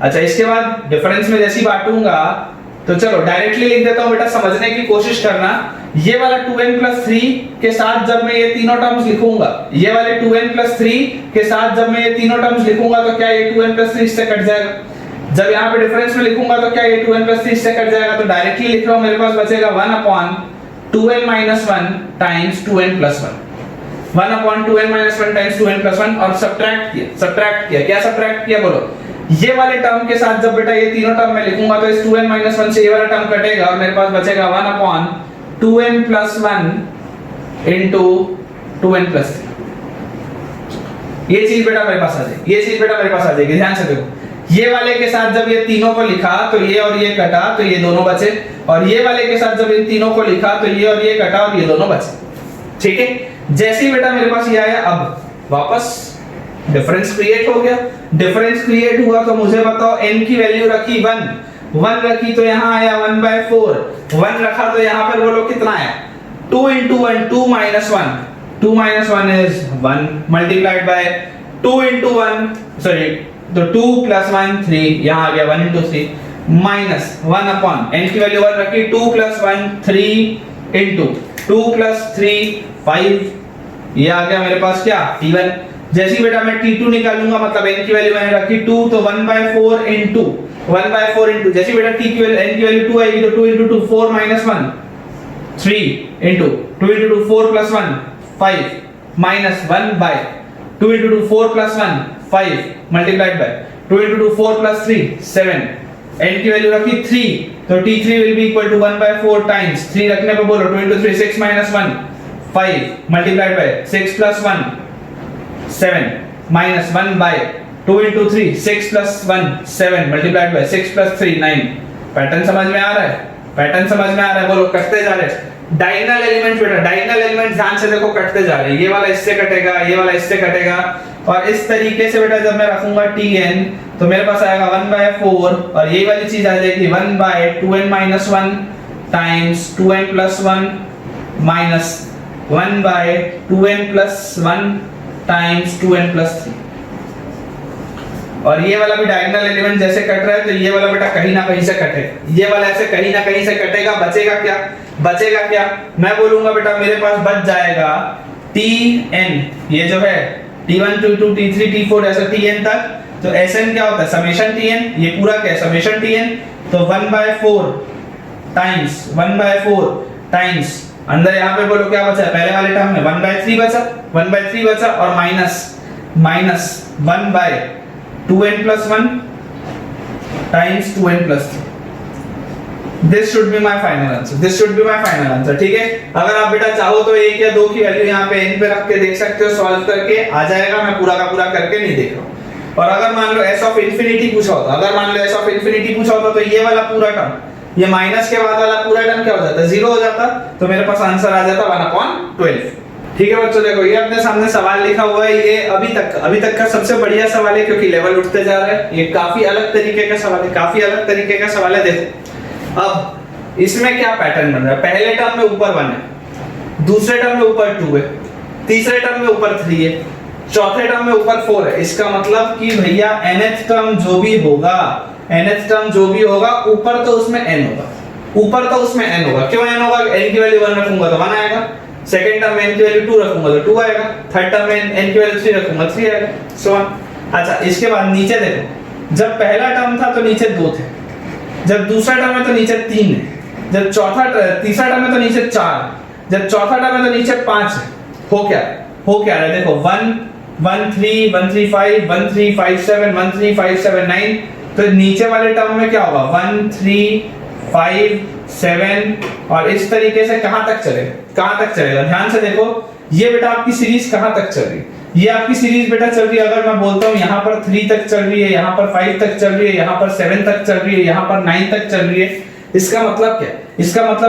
अच्छा इसके बाद डिफरेंस में जैसी बांटूंगा तो चलो डायरेक्टली लिख देता हूं बेटा, समझने की कोशिश करना। ये वाला 2n प्लस 3 के साथ जब मैं ये तीनों टर्म्स लिखूंगा, ये वाले 2n प्लस 3 के साथ जब मैं ये तीनों टर्म्स लिखूंगा तो क्या ये 2n प्लस 3 से कट जाएगा। जब यहाँ पे डिफरेंस में लिखूंगा तो क्या ये 2n प्लस 3 से कट जाएगा। तो डायरेक्टली लिख रहा हूं, मेरे पास बचेगा 1/2n minus 1 times 2n plus 1, 1/2n minus 1 times 2n plus 1। और सब्ट्रैक्ट किया, क्या सब्ट्रैक्ट किया बोलो। ये वाले टर्म के साथ जब बेटा ये तीनों टर्म मैं लिखूंगा तो इस 2n माइनस 1 से ये वाला टर्म कटेगा और मेरे पास बचेगा 1/2n plus 1 into 2n plus 3। ये चीज बेटा मेरे पास आ जाएगी, ध्यान से देखो। ये वाले के साथ जब ये तीनों को लिखा तो ये और ये कटा तो ये दोनों बचे, और ये वाले के साथ जब इन तीनों को लिखा तो ये और ये कटा और ये दोनों बचे, ठीक है। जैसे ही बेटा मेरे पास ये आया, अब वापस डिफरेंस क्रिएट हो गया। डिफरेंस क्रिएट हुआ तो मुझे बताओ n की वैल्यू रखी 1 रखी तो यहाँ आया 1/4, 1 रखा तो यहाँ पर बोलो कितना आया 2 into 1 2 minus 1, 2 minus 1 is 1 multiplied by 2 into 1 sorry तो 2 plus 1 3, यहाँ आ गया 1 into 3 minus 1 upon n की वैल्यू 1 रखी, 2 plus 1 3 into 2 plus 3 5, ये आ गया मेरे पास क्या t1। जैसे बेटा मैं t2 निकालूंगा मतलब n की वैल्यू मैंने रखी 2 तो 1/4 into जैसे बेटा t की वैल्यू n की वैल्यू 2 आएगी तो 2 into 2 4 minus 1 3 into 2 into 2 4 plus 1 5 minus 1 by 2 into 2 4 plus 1 5 multiplied by 2 into 2 4 plus 3 7, n की वैल्यू रखी 3 तो t3 will be equal to 1/4 times 3 रखने पे बोलो 2 into 3 6 minus 1 5 multiplied by 6 plus 1 7 minus 1 by 2 into 3 6 plus 1 7 multiplied by 6 plus 3 9। Pattern समझ में आ रहा है, बोलो कटते जा रहे हैं डायगोनल एलिमेंट बेटा, डायगोनल एलिमेंट ध्यान से देखो कटते जा रहे हैं। ये वाला इससे कटेगा, ये वाला इससे कटेगा, और इस तरीके से बेटा जब मैं रखूंगा tn तो मेरे पास आएगा 1/4 और ये वाली चीज आ जाएगी 1/2n minus 1 times 2n plus 1 minus 1/2n plus 1 times 2n plus 3। और ये वाला भी डायगोनल एलिमेंट जैसे कट रहा है तो ये वाला बेटा कहीं ना कहीं से कटेगा, ये वाला ऐसे कहीं ना कहीं से कटेगा। बचेगा क्या मैं बोलूंगा बेटा मेरे पास बच जाएगा tn, ये जो है t1 t2 t3 t4 ऐसे tn तक। तो sn क्या होता है समेशन tn, ये पूरा क्या है समेशन tn। तो 1/4 टाइम्स अंदर यहाँ पे बोलो क्या बचा, पहले वाले टर्म में 1/3 बचा और minus 1/2n plus 1 times 2n plus 3। This should be my final answer, ठीक है। अगर आप बेटा चाहो तो 1 या 2 की वैल्यू यहाँ पे n पे रख के देख सकते हो, सॉल्व करके आ जाएगा। मैं पूरा का पूरा करके नहीं देख रहा हूँ। और अगर मान लो s ऑफ इंफिनिटी पूछा होता तो ये वाला पूरा टर्म, ये माइनस के बाद वाला पूरा टर्म क्या हो जाता, 0 हो जाता, तो मेरे पास आंसर आ जाता 1/12। ठीक है बच्चों, देखो ये अपने सामने सवाल लिखा हुआ है। ये अभी तक का सबसे बढ़िया सवाल है क्योंकि लेवल उठते जा रहा है। ये काफी अलग तरीके का सवाल है, देखो अब इसमें क्या पैटर्न बन रहा है। पहले टर्म में ऊपर 1 है, दूसरे टर्म में ऊपर 2 है, तीसरे टर्म में ऊपर 3 है, चौथे टर्म में ऊपर 4 है। इसका मतलब कि भैया nth टर्म जो भी होगा ऊपर तो उसमें n होगा। ऊपर तो उसमें n होगा, क्यों n होगा, n की वैल्यू 1 रखूंगा तो 1 आएगा, सेकंड टर्म में n की वैल्यू 2 रखूंगा तो 2 आएगा, थर्ड टर्म में n की वैल्यू 3 रखूंगा 3 आएगा, सो ऑन। अच्छा इसके बाद नीचे देखो, जब पहला टर्म था तो नीचे 2 थे, जब दूसरा टर्म है तो नीचे 3 है, जब तीसरा टर्म है तो नीचे 4, जब चौथा टर्म है तो नीचे 5 है। हो क्या रहा है देखो, 1 1 3 1 3 5 1 3 5 7 1 3 5 7 9, तो नीचे वाले टर्म में क्या होगा 1 3 5 7, और इस तरीके से कहां तक चलेगा, ध्यान से देखो, ये बेटा आपकी सीरीज कहां तक चल रही है, ये आपकी सीरीज बेटा चल रही है, अगर मैं बोलता हूं यहां पर 3 तक चल रही है, यहां पर 5 तक चल रही है, यहां पर 7 तक चल रही है, यहां पर 9 तक चल रही है, इसका मतलब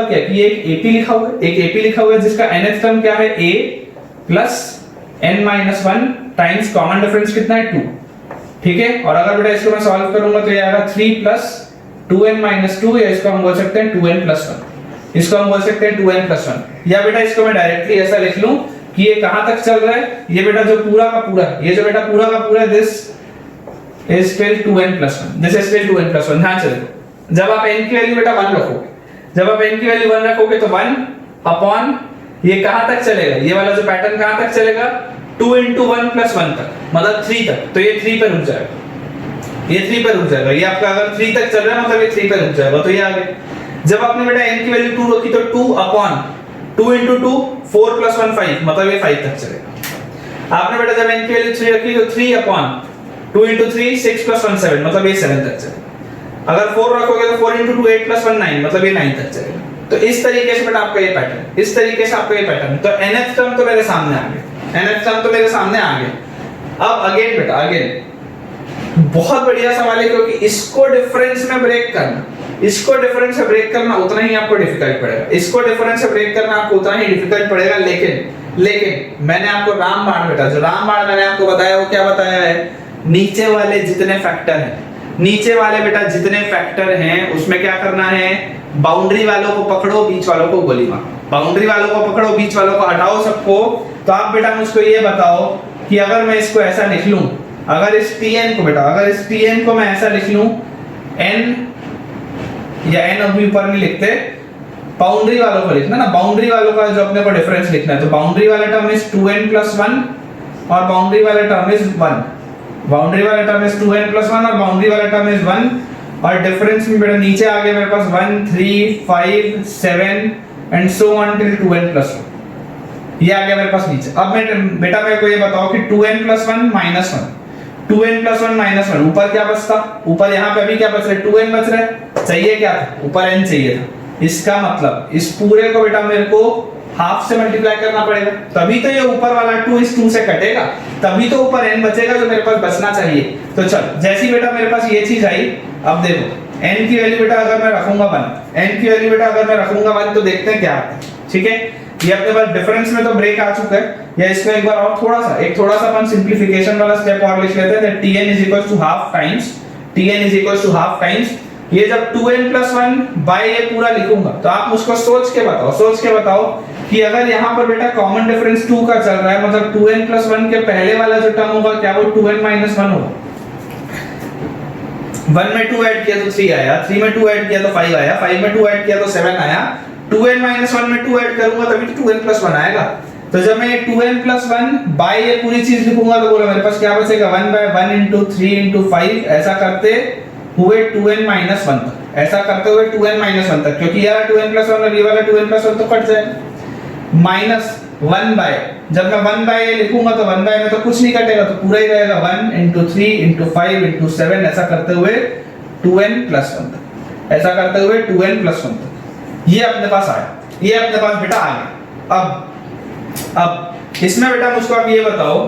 क्या है, कि एक AP लिखा हुआ है जिसका nth टर्म क्या है a plus n-1 times common difference कितना है 2, ठीक है। और अगर बेटा इसको मैं सॉल्व करूंगा तो ये आएगा 3 प्लस 2n-2, या इसको हम बोल सकते हैं 2n+1, इसको हम बोल सकते हैं 2n+1, या बेटा इसको मैं डायरेक्टली ऐसा लिख लूं कि ये कहां तक चल रहा है, ये बेटा जो पूरा का पूरा this is still 2n+1, this is still 2n+1। ध्यान से देखो, जब आप n की वैल्यू बेटा 1 रखोगे, तो 1 अपॉन ये कहां तक चलेगा, ये वाला जो पैटर्न कहां तक चलेगा 2 into 1 + 1 तक, मतलब 3 तक, तो ये 3 पे रुक जाएगा, ये आपका अगर 3 तक चल रहा है मतलब ये 3 पे रुक जाएगा, तो ये आ गया। जब आपने बेटा n की वैल्यू 2 रखी तो 2 अपॉन 2 into 2 4 + 1 5, मतलब ये 5 तक चलेगा। आपने बेटा जब n की वैल्यू 3 रखी तो 3 अपॉन 2 into 3 6 + 1 7, मतलब ये 7 तक चलेगा। अगर 4 रखोगे तो 4 into 2 8 + 1 9, मतलब ये 9 तक चलेगा। तो इस तरीके से बेटा आपका ये पैटर्न, तो nth टर्म तो मेरे सामने आ गया, अब अगेन बहुत बढ़िया सवाल है, क्योंकि इसको डिफरेंस में ब्रेक करना उतना ही आपको डिफिकल्ट पड़ेगा, लेकिन मैंने आपको रामबाण मैंने आपको बताया, वो क्या बताया है, नीचे वाले जितने फैक्टर हैं उसमें क्या करना है, बाउंड्री वालों को पकड़ो, बीच वालों को गोली मारो, बीच वालों को हटाओ सबको। तो आप बेटा मुझको ये बताओ कि अगर मैं इसको ऐसा लिख लूं, अगर इस Tn को मैं ऐसा लिख लूं, n या n अभी ऊपर नहीं लिखते, बाउंड्री वालों को लिखना ना, बाउंड्री वालों का जो अपने को डिफरेंस लिखना है, तो बाउंड्री वाला टर्म इज 2n+1 और बाउंड्री वाला टर्म इज 1, बाउंड्री वाला टर्म इज 2n+1 और बाउंड्री वाला टर्म इज 1, और डिफरेंस में बेटा नीचे आ गया मेरे पास 1 3 5 7 and so on till 2n+1, ये आ गया मेरे पास नीचे। अब बेटा मेरे को ये बताओ कि 2n+1 -1 ऊपर क्या बचता, ऊपर यहाँ पे अभी क्या बच रहा है 2n बच रहा है, चाहिए क्या था, ऊपर n चाहिए था, इसका मतलब इस पूरे को बेटा मेरे को हाफ से मल्टीप्लाई करना पड़ेगा, तभी तो ये ऊपर वाला 2 इस 2 से कटेगा, तभी तो ऊपर n बचेगा जो मेरे पास बचना चाहिए। तो चल जैसी बेटा मेरे पास ये चीज आई, अब देखो n की वैल्यू बेटा अगर मैं रखूंगा 1, तो देखते हैं क्या आता है, ठीक है। ये अपने पास डिफरेंस में तो ब्रेक आ चुका है, या इसको एक बार और थोड़ा सा अपन सिंपलीफिकेशन वाला स्टेप और लिख लेते हैं, Tn = हाफ टाइम्स, ये जब 2n+1 बाय ये पूरा लिखूंगा, तो आप मुझको सोच के बताओ कि अगर यहाँ पर बेटा कॉमन डिफरेंस 2 का चल रहा है, मतलब 2n+1 के पहले वाला जो टर्म होगा क्या वो 2n-1 होगा, 1 में 2 ऐड किया तो 3 आया, 3 में 2 ऐड किया तो 5 आया, 5 में 2 ऐड किया तो 7 आया, 2n-1 में 2 ऐड करूंगा तभी तो 2n+1 आएगा। तो जब मैं 2n+1 बाय ये पूरी चीज लिखूंगा तो बोलो मेरे पास क्या बचेगा, 1/1 into 3 into 5, ऐसा करते हुए 2n-1 तक, क्योंकि यार 2n+1 और ये वाला 2n+1 तो कट जाएगा, -1/, जब मैं 1/ये लिखूंगा तो 1/, में तो कुछ नहीं कटेगा, तो पूरा ही रहेगा 1 into 3 into 5 into 7, ऐसा करते हुए 2n+1 तक, ये अपने पास बेटा आ गया। अब इसमें बेटा मुझको आप ये बताओ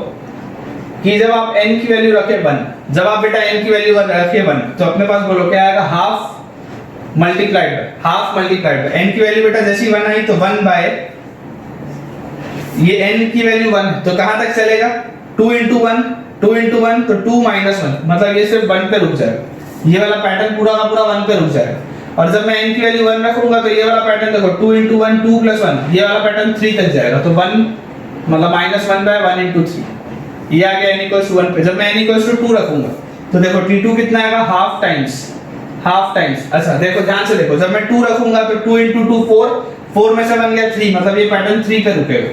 कि जब आप n की वैल्यू रखे 1, तो अपने पास बोलो क्या आएगा, हाफ मल्टीप्लाइड बाय n की वैल्यू बेटा जैसी 1 आई तो 1/, ये n की वैल्यू 1 तो कहां तक चलेगा, 2 into 1 तो 2 - 1, मतलब ये सिर्फ 1 पे रुक जाएगा, ये वाला पैटर्न पूरा का पूरा 1 पे रुक जाएगा। और जब मैं n की वैल्यू 1 रखूंगा तो ये वाला पैटर्न देखो 2 into 1 2 + 1, ये वाला पैटर्न 3 तक जाएगा, तो 1 मतलब -1/1 into 3, ये आ गया n = 1 पे। जब मैं n = 2 रखूंगा तो देखो t2 कितना आएगा, हाफ हाफ टाइम्स। अच्छा देखो ध्यान से देखो, जब मैं 2 रखूंगा तो 2 into 2 4, 4 में से बन गया 3, मतलब ये पैटर्न 3 पे रुकेगा,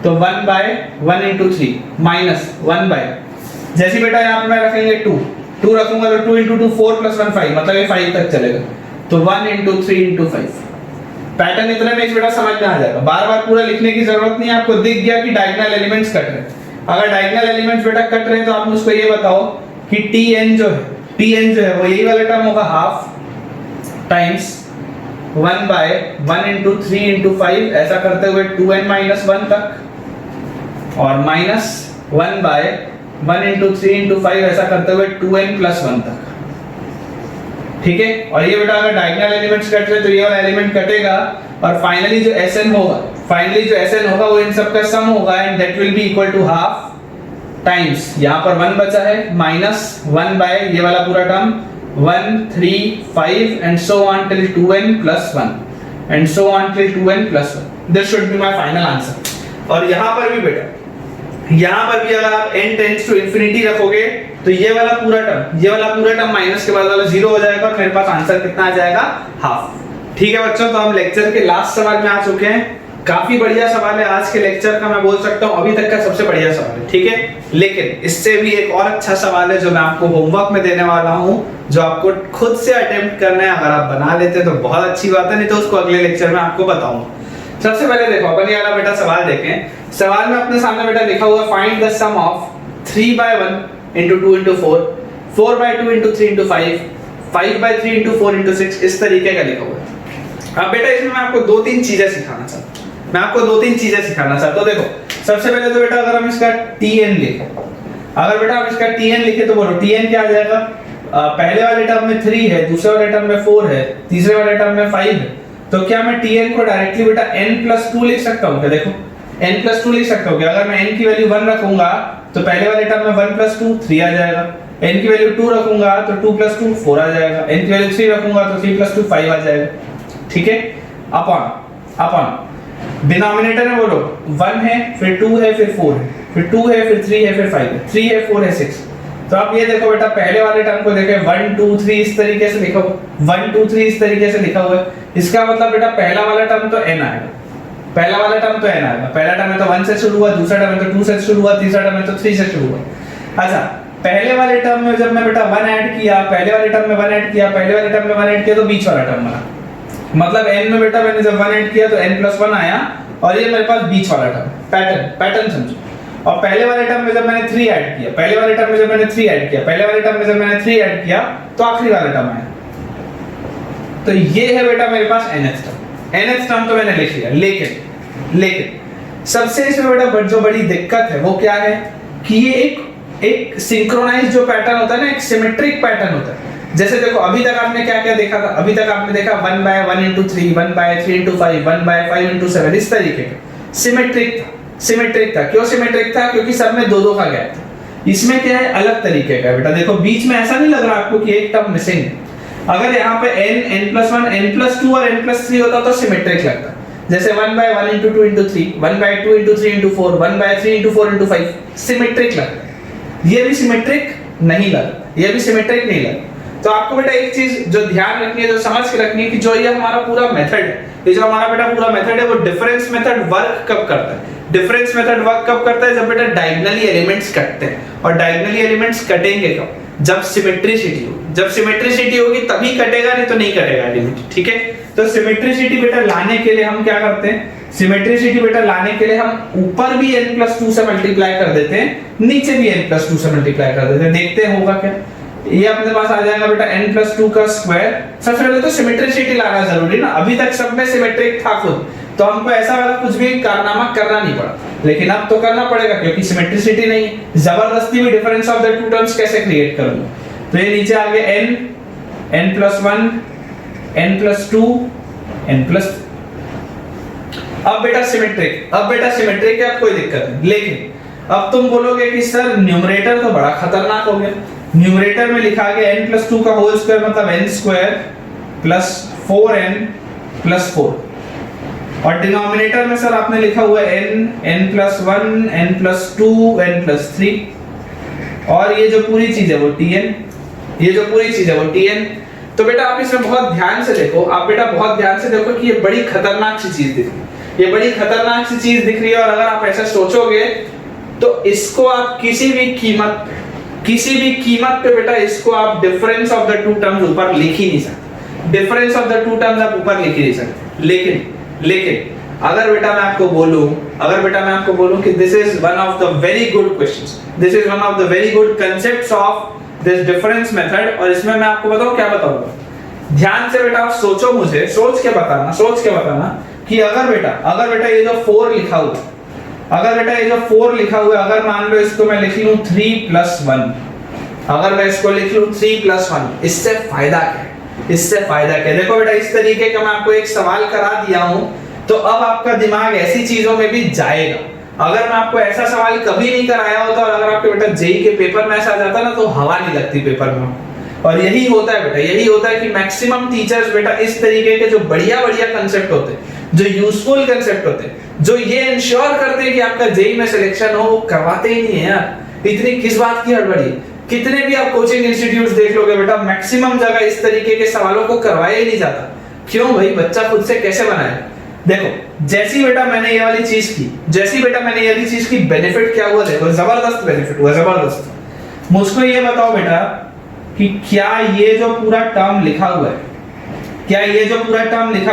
तो 1 by 1 into 3 माइनस 1 by, जैसे बेटा यहाँ पे मैं रखेंगे 2 रखूंगा तो 2 into 2 4 plus 1 5, मतलब ये 5 तक चलेगा, तो 1 into 3 into 5। पैटर्न इतने में बेटा समझ में आ जाएगा, बार बार पूरा लिखने की जरूरत नहीं है। आपको दिख गया कि डायगोनल एलिमेंट्स कट रहे हैं। अगर डायगोनल एलिमेंट्स बेटा कट रहे हैं तो आप मुझको ये बताओ कि tn जो है वो यही वाला टर्म होगा half times 1 by 1 into 3 into 5, ऐसा करते हुए 2n minus 1 तक, और माइनस 1 by 1 into 3 into 5 ऐसा करते हुए 2n plus 1 तक। ठीक है, और ये बेटा अगर डायगोनल एलिमेंट्स कट रहे तो ये वाला एलिमेंट कटेगा, और फाइनली जो SN होगा वो इन सब का सम होगा, and that will be equal to half times, यहाँ पर 1 बचा है, माइनस 1 by ये वाला पूरा term 1 3 5 and so on till 2n plus 1 and so on till 2n plus 1। This should be my final answer. और यहाँ पर भी बेटा, यहाँ पर भी अगर आप n टेंड्स टू इंफिनिटी रखोगे तो ये वाला पूरा टर्म माइनस के बाद वाला 0 हो जाएगा, और मेरे पास आंसर कितना आ जाएगा, हाफ। ठीक है बच्चों, तो हम लेक्चर के लास्ट सवाल में आ चुके हैं। काफी बढ़िया सवाल है आज के लेक्चर का, मैं बोल सकता हूँ अभी तक का सबसे बढ़िया सवाल है। ठीक है, लेकिन इससे भी एक और अच्छा सवाल है जो मैं आपको होमवर्क में देने वाला हूँ, जो आपको खुद से अटेम्प्ट करना है। अगर आप बना लेते तो बहुत अच्छी बात है, नहीं तो उसको अगले लेक्चर में आपको बताऊंगा। सबसे पहले देखो अपन ये वाला बेटा सवाल देखें। सवाल में अपने सामने बेटा लिखा हुआ find the sum of 3 by 1 into 2 into 4, 4 by 2 into 3 into 5, 5 by 3 into 4 into 6, इस तरीके का लिखा हुआ है। अब बेटा इसमें मैं आपको 2-3 चीजें सिखाना चाहता हूँ। देखो सबसे पहले तो बेटा अगर हम इसका tn लिखे, तो बोलो tn क्या आ जाएगा। पहले वाले टर्म में 3 है, दूसरे वाले टर्म में 4 है, तीसरे वाले टर्म में 5 है, तो क्या मैं tn को डायरेक्टली बेटा n+2 लिख सकता हूँ क्या। देखो n+2 लिख सकता हूँ क्या। अगर मैं n की वैल्यू 1 रखूंगा तो पहले वाले टर्म में 1 + 2 3 आ जाएगा, n की वैल्यू 2 रखूंगा तो 2 + 2 4 आ जाएगा, n की वैल्यू 3 रखूंगा तो 3 + 2 5 आ जाएगा। ठीक है, अपॉन डिनोमिनेटर में बोलो 1 है, फिर 2 है, फिर 4 है, फिर 2 है, फिर 3 है, फिर 5 है, 3 है, 4 है, 6। तो आप ये देखो बेटा, पहले वाले टर्म को देखें 1 2 3 इस तरीके से लिखा हुआ, 1 2 3 इस तरीके से लिखा हुआ है। इसका मतलब बेटा पहला वाला टर्म तो n आएगा, पहला टर्म है तो 1 से शुरू हुआ, दूसरा टर्म है तो 2 से शुरू हुआ, तीसरा टर्म है तो 3 से शुरू हुआ। अच्छा, पहले वाले टर्म में जब मैं बेटा 1 ऐड किया, पहले वाले टर्म में 1 ऐड किया तो बीच वाला टर्म बना। मतलब n में बेटा मैंने जब 1 ऐड किया तो n+1 आया, और ये मेरे पास बीच वाला टर्म, पैटर्न समझो। और पहले वाले टर्म में जब मैंने 3 ऐड किया, पहले वाले टर्म में जब मैंने 3 ऐड किया तो आखिरी वाला टर्म आया। तो ये है बेटा मेरे पास nth टर्म तो मैंने लिख लिया। लेकिन सबसे इसमें बेटा जो बड़ी दिक्कत है वो क्या है कि ये एक सिंक्रोनाइज जो पैटर्न होता है ना, एक सिमेट्रिक पैटर्न होता है। जैसे देखो अभी तक आपने क्या देखा था, अभी तक आपने देखा 1 by 1 into 3, 1 by 3 into 5, 1 by 5 into 7, इस तरीके का सिमेट्रिक था। क्यों सिमेट्रिक था? क्योंकि सब में 2-2 का गैप था। इसमें क्या है, अलग तरीके का बेटा। देखो बीच में ऐसा नहीं लग रहा आपको कि एक टर्म मिसिंग है। अगर यहाँ पे n+1 n+2 और n+3 होता तो सिमेट्रिक लगता। जैसे 1 by 1 into 2 into 3, 1 by 2 into 3 into 4, 1 by 3 into 4 into 5, symmetric लगता। ये भी सिमेट्रिक नहीं लगा। तो आपको बेटा एक चीज जो ध्यान रखनी है, जो समझ के रखनी है कि जो ये हमारा पूरा मेथड है, ये जो हमारा बेटा पूरा मेथड है, वो डिफरेंस मेथड वर्क कब करता है? जब बेटा डायगोनली एलिमेंट्स कटते हैं। और डायगोनली एलिमेंट्स कटेंगे कब? जब सिमेट्रिसिटी होगी। जब सिमेट्रिसिटी होगी तभी कटेगा, नहीं तो नहीं कटेगा एलिमेंट। ठीक है, तो सिमेट्रिसिटी बेटा लाने के लिए हम क्या करते हैं? सिमेट्रिसिटी बेटा लाने के लिए हम ऊपर भी n+2 से मल्टीप्लाई कर देते हैं, नीचे भी n+2 से मल्टीप्लाई कर देते हैं। देखते हैं होगा क्या। ये अपने पास आ जाएगा बेटा n+2 का स्क्वायर। सबसे पहले तो सिमेट्रिसिटी लाना जरूरी ना, अभी तक सब में सिमेट्रिक था खुद, तो हमको ऐसा वाला कुछ भी कारनामा करना नहीं पड़ा, लेकिन अब तो करना पड़ेगा क्योंकि सिमेट्रिसिटी नहीं है। जबरदस्ती भी difference of the two terms कैसे क्रिएट करूंगा? तो ये नीचे आ गया n+1 n+2 n+3। अब बेटा सिमेट्रिक है, अब कोई दिक्कत नहीं। लेकिन अब तुम बोलोगे कि सर न्यूमरेटर तो बड़ा खतरनाक हो गया। न्यूमरेटर में लिखा गया n+2 का होल स्क्वायर मतलब n² + 4n + 4, और डिनोमिनेटर में सर आपने लिखा हुआ n+1 n+2 n+3, और ये जो पूरी चीज है वो tn, तो बेटा आप इसमें बहुत ध्यान से देखो, आप बेटा बहुत ध्यान से देखो कि ये बड़ी खतरनाक सी चीज दिख रही है, ये बड़ी खतरनाक सी चीज दिख रही है। और अगर आप ऐसा सोचोगे तो इसको आप किसी भी कीमत पे बेटा इसको आप difference of the two terms ऊपर लिख ही नहीं सकते, difference of the two terms आप ऊपर लिख ही नहीं सकते। लेकिन अगर बेटा मैं आपको बोलूं कि this is one of the very good questions, this is one of the very good concepts of this difference method, और इसमें मैं आपको बताऊं क्या बताऊंगा, ध्यान से बेटा आप सोचो, मुझे सोच के बताना कि अगर बेटा ये जो 4 लिखा हुआ है, अगर मान लो इसको मैं लिख लूं 3+1, अगर मैं इसको लिख लूं 3+1, इससे फायदा क्या है? देखो बेटा इस तरीके का मैं आपको एक सवाल करा दिया हूं, तो अब आपका दिमाग ऐसी चीजों में भी जाएगा। अगर मैं आपको ऐसा सवाल कभी नहीं कराया होता और अगर आपके बेटा जेईई के पेपर में ऐसा जाता ना, तो हवा नहीं लगती पेपर में। और यही होता है कि मैक्सिमम टीचर्स बेटा इस तरीके के जो बढ़िया कंसेप्ट होते हैं, जो यूजफुल कंसेप्ट होते हैं, जो ये इंश्योर करते हैं कि आपका जेईई में सिलेक्शन हो, वो करवाते ही नहीं है यार। इतनी किस बात की हड़बड़ी? कितने भी आप कोचिंग इंस्टीट्यूट्स देख लोगे बेटा, मैक्सिमम जगह इस तरीके के सवालों को करवाया ही नहीं जाता। क्यों भाई? बच्चा खुद से कैसे बनाए? देखो जैसी बेटा मैंने ये वाली चीज की बेनिफिट क्या हुआ, देखो जबरदस्त बेनिफिट हुआ, जबरदस्त। मुझको ये बताओ बेटा कि क्या ये जो पूरा टर्म लिखा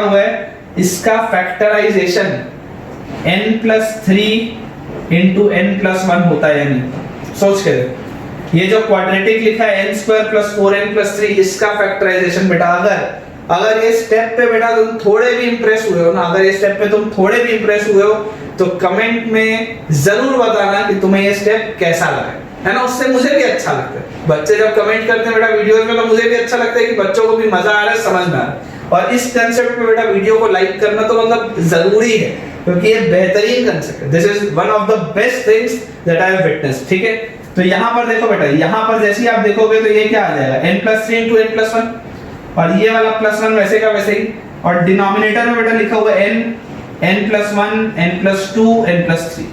हुआ है, इसका फैक्टराइजेशन n+3 into n+1 होता है या नहीं? सोच के देखो, ये जो क्वाड्रेटिक लिखा है n² + 4n+3, इसका फैक्टराइजेशन बेटा अगर ये स्टेप पे बेटा तुम थोड़े भी इंप्रेस हुए हो तो कमेंट में जरूर बताना कि तुम्हें ये स्टेप कैसा लगा, है ना? उससे मुझे भी अच्छा लगता है। बच्चे जब कमेंट करते हैं बेटा वीडियोस में, तो मुझे भी अच्छा लगता है कि बच्चों को भी मजा आ रहा है, समझ में आ रहा है। और इस कांसेप्ट पे बेटा वीडियो को लाइक करना तो मतलब जरूरी है, क्योंकि ये बेहतरीन कांसेप्ट है। This is one of the best things that I have witnessed, ठीक है? तो यहाँ पर देखो बेटा, यहाँ पर जैसे ही आप देखोगे तो ये क्या आ जाएगा, n+3 into n+1, और ये वाला +1 वैसे का वैसे ही, और डिनोमिनेटर में बेटा लिखा हुआ n+1 n+2 n+3,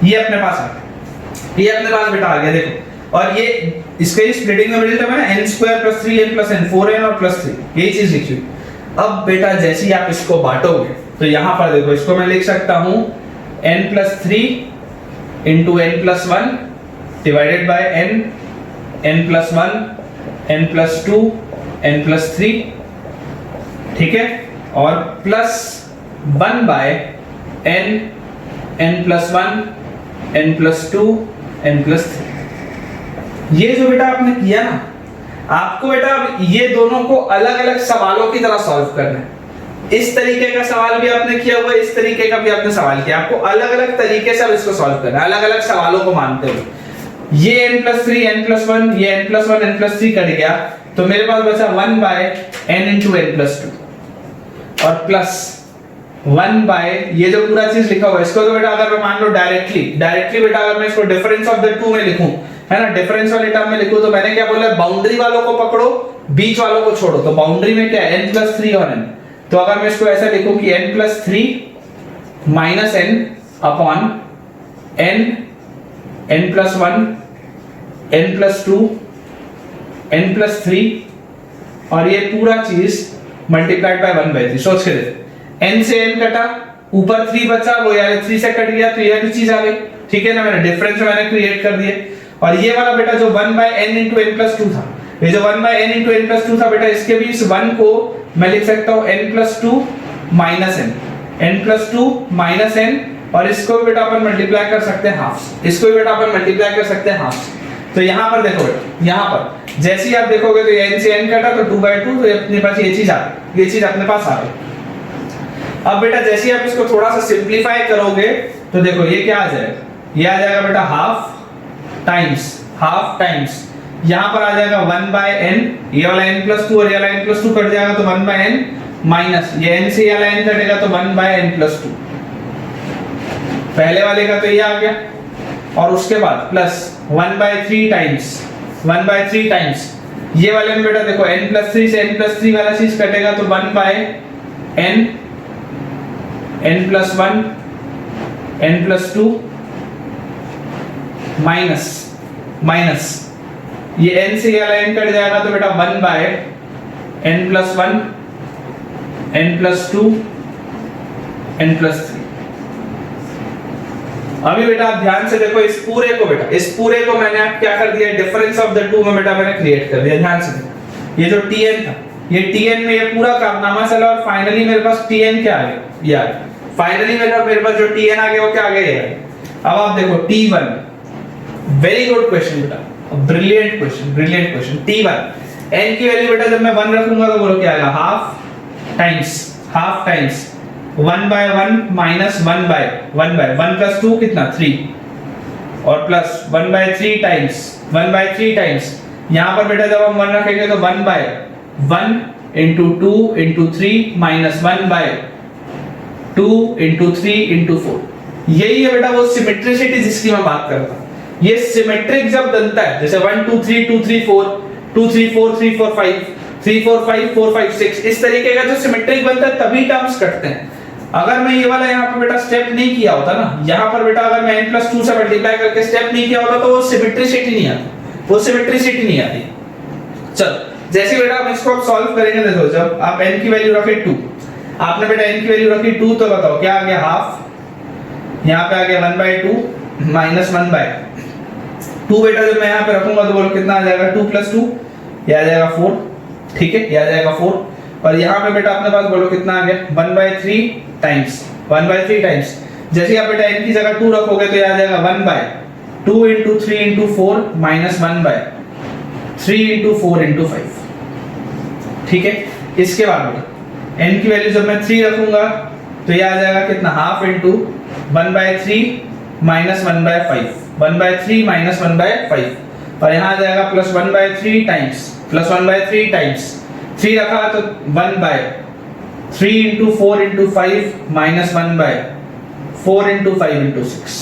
ये अपने पास बेटा आ गया। देखो, और ये इसके स्प्लिटिंग में मिडिल टर्म है n² + 3n + n, 4n और +3, यही चीज लिखी हुई। अब बेटा जैसे ही आप इसको बांटोगे तो यहाँ पर देखो, इसको मैं लिख सकता हूँ n+3 into n+1 divided by n+1 n+2 n+3, ठीक है, और +1/n n+1 n+2 n+3। ये जो बेटा आपने किया ना, आपको बेटा ये दोनों को अलग अलग सवालों की तरह सॉल्व करना है। इस तरीके का सवाल भी आपने किया हुआ है, इस तरीके का भी आपने सवाल किया, आपको अलग अलग तरीके से अब इसको सॉल्व करना है, अलग अलग सवालों को मानते हुए। ये n+3 n+1, ये n+1 n+3 कट गया, तो मेरे पास बचा 1/n into n+2 और प्लस 1/ ये जो पूरा चीज लिखा हुआ है, इसको तो बेटा अगर मैं मान लो डायरेक्टली बेटा अगर मैं इसको डिफरेंस ऑफ द टू में लिखूं, है ना, डिफरेंस वाले टर्म में लिखूं, तो मैंने क्या बोला, बाउंड्री वालों को पकड़ो, बीच वालों को छोड़ो। तो बाउंड्री में क्या है, n+3 और n। तो अगर मैं इसको ऐसा लिखूं कि n+3 - n upon n n+1 n+2 n+3, और ये पूरा चीज मल्टीप्लाइड बाय 1/3। सोच के देखो, n से n कटा, ऊपर 3 बचा, वो यार 3 से कट गया, तो ये भी चीज आ गई, ठीक है ना? मैंने डिफरेंस मैंने क्रिएट कर दिए। और ये वाला बेटा जो 1/n into n+2 था, ये जो 1/n into n+2 था बेटा, इसके भी इस 1 को मैं लिख सकता हूं n+2 - n, n+2 - n, और इसको भी बेटा अपन मल्टीप्लाई कर सकते हैं हाफ, इसको भी बेटा अपन मल्टीप्लाई कर सकते हैं हाफ। तो यहाँ पर देखो बेटा, यहाँ पर जैसे ही आप देखोगे तो n से n कटा, तो 2/2, तो अपने पास ये चीज अपने पास आ गई। अब बेटा जैसे ही आप इसको थोड़ा सा सिंपलीफाई करोगे तो देखो ये क्या आ जाएगा, ये आ जाएगा बेटा हाफ टाइम्स यहाँ पर आ जाएगा 1/n, ये वाला n+2 और ये वाला n+2 कट जाएगा, तो 1/n माइनस ये n से ये वाला n कटेगा, तो 1/n+2, पहले वाले का तो ये आ गया, और उसके बाद प्लस 1/3 टाइम्स ये वाले में बेटा देखो n+3 से n+3 वाला चीज कटेगा, तो 1/n n+1 n+2 माइनस ये n से ये वाला n कट जाएगा, तो बेटा n+1 n+2 n+3। अभी बेटा आप ध्यान से देखो इस पूरे को मैंने आप क्या कर दिया, डिफरेंस ऑफ द टू में बेटा मैंने क्रिएट कर दिया। ध्यान से देखो ये जो tn था, ये tn में ये पूरा कारनामा चला और फाइनली मेरे पास tn क्या आ गया, ये आ गया। फाइनली मेरे पास जो tn आ गया वो क्या आ गया, ये। अब आप देखो t1, वेरी गुड क्वेश्चन बेटा, ब्रिलियंट क्वेश्चन। t1 n की वैल्यू बेटा जब मैं 1 रखूंगा तो बोलो क्या आएगा, हाफ टाइम्स 1/1 माइनस 1/1 प्लस 2 कितना 3 और प्लस 1/3 टाइम्स यहां पर बेटा जब हम 1 रखेंगे तो 1/1 into 2 into 3 minus 1/2 into 3 into 4। यही है बेटा वो सिमेट्रिसिटी जिसकी मैं बात करता हूं। ये सिमेट्रिक जब बनता है, जैसे 1 2 3 2 3 4 2 3 4 3 4 5 3 4 5 4 5 6, इस तरीके का जो सिमेट्रिक बनता है तभी टर्म्स कटते हैं। अगर मैं ये वाला यहाँ पे बेटा स्टेप नहीं किया होता ना, यहाँ पर बेटा अगर मैं n+2 से मल्टीप्लाई करके स्टेप नहीं किया होता तो वो सिमेट्रिसिटी नहीं आती, चल जैसे बेटा हम इसको अब सॉल्व करेंगे। देखो जब आप n की वैल्यू रखे 2, आपने बेटा n की वैल्यू रखी 2 तो बताओ क्या आ गया, हाफ, यहाँ पे आ गया 1/2 माइनस 1/2 बेटा जब मैं यहाँ पे रखूंगा तो बोलो कितना आ जाएगा, 2 + 2 ये आ जाएगा 4, ठीक है, ये आ जाएगा 4। और यहाँ पे बेटा अपने पास बोलो कितना आ गया, 1/3 टाइम्स। जैसे आप बेटा n की जगह 2 रखोगे तो ये आ जाएगा 1/2 into 3 into 4 minus 1/3 into 4 into 5, ठीक है। इसके बाद बेटा n की वैल्यू जब मैं 3 रखूंगा तो ये आ जाएगा कितना, हाफ into 1/3 माइनस 1/5 1/3 माइनस 1/5 और यहाँ आ जाएगा प्लस 1/3 टाइम्स 3 रखा तो 1/3 into 4 into 5 minus 1/4 into 5 into 6।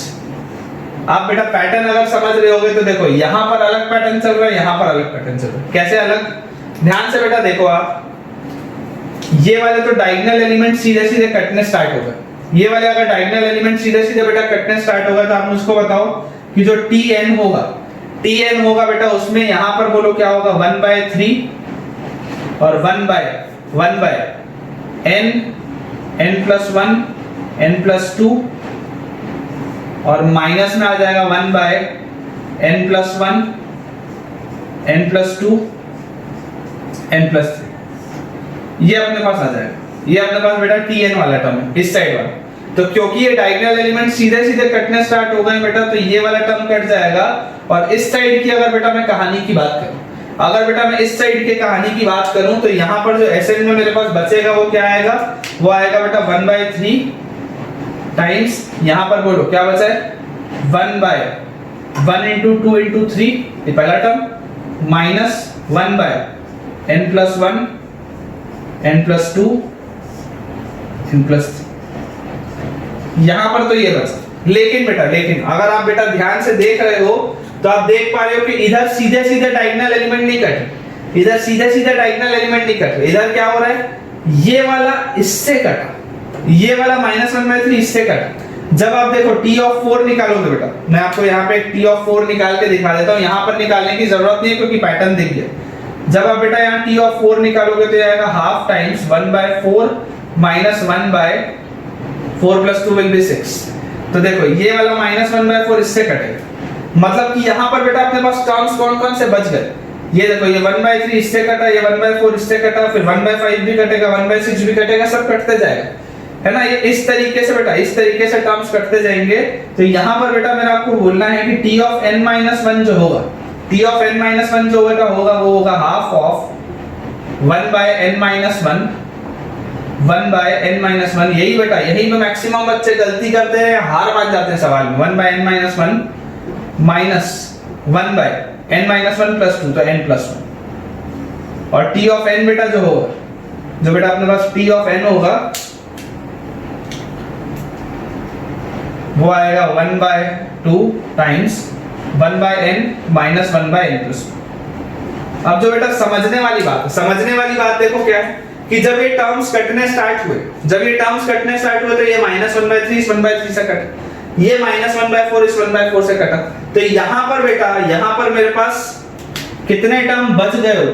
आप बेटा पैटर्न अगर समझ रहे होगे तो देखो यहाँ पर अलग पैटर्न चल रहा है, यहाँ पर अलग पैटर्न चल रहा है। कैसे अलग, ध्यान से बेटा देखो आप, ये वाले तो डायगोनल एलिमेंट सीधे सीधे कटने स्टार्ट हो गए। ये वाले अगर डायगोनल एलिमेंट सीधे सीधे बेटा कटने स्टार्ट हो गए तो आप मुझको बताओ कि जो tn होगा बेटा उसमें यहाँ पर बोलो क्या होगा, 1/3 और 1/n n+1 n+2 और माइनस में आ जाएगा 1/n+1 n+2 n+3। ये अपने पास आ जाएगा, ये अपने पास बेटा tn वाला टर्म है, इस साइड वाला। तो क्योंकि ये डायगोनल एलिमेंट सीधे सीधे कटने स्टार्ट हो गए बेटा तो ये वाला टर्म कट जाएगा। और इस साइड की अगर बेटा मैं कहानी की बात करूं, अगर बेटा मैं इस साइड के कहानी की बात करूं तो यहाँ पर जो एसएन में मेरे पास बचेगा वो क्या आएगा, वो आएगा बेटा 1/3 टाइम्स, यहाँ पर बोलो क्या बचा है, 1/1 into 2 into 3 ये पहला term minus 1/n+1 n+2 n+3। यहाँ पर तो ये बचा। लेकिन अगर आप बेटा ध्यान से देख रहे हो तो आप देख पा रहे हो कि इधर सीधे सीधे डायगोनल एलिमेंट नहीं कटे, इधर क्या हो रहा है, ये वाला इससे कटा, ये वाला -1/3 इससे कटा। जब आप देखो t(4) निकालोगे बेटा, मैं आपको यहाँ पे t(4) निकाल के दिखा देता हूँ। यहाँ पर निकालने की जरूरत नहीं है क्योंकि पैटर्न दिख गया। जब आप बेटा यहाँ t(4) निकालोगे तो आएगा half times 1/4 minus 1/4 + 2 will be 6। तो देखो ये वाला -1/4 इससे कटेगा, मतलब कि यहाँ पर बेटा अपने पास टर्म्स कौन-कौन से बच गए। ये देखो ये 1/3 इससे कटा, ये 1/4 इससे कटा, फिर 1/5 भी कटेगा, 1/6 भी कटेगा, सब कटते जाएगा, है ना। ये इस तरीके से बेटा, इस तरीके से टर्म्स कटते जाएंगे। तो यहाँ पर बेटा मेरा आपको बोलना है कि t(n−1) जो होगा, t(n−1) जो बेटा होगा वो होगा हाफ ऑफ 1/n−1 यही बेटा, यही में मैक्सिमम बच्चे गलती करते हैं, हार मान जाते हैं सवाल में। 1/n−1 माइनस 1/n−1 + 2 तो n+1 और t(n) बेटा जो होगा, जो बेटा अपने पास t(n) होगा वो आएगा 1/2 टाइम्स 1/n माइनस 1/n+2। अब जो बेटा समझने वाली बात देखो क्या है कि जब ये टर्म्स कटने स्टार्ट हुए, तो ये -1/3 इस 1/3 से कटा, ये -1/4 इस 1/4 से कटा। तो यहाँ पर बेटा, यहाँ पर मेरे पास कितने टर्म बच गए,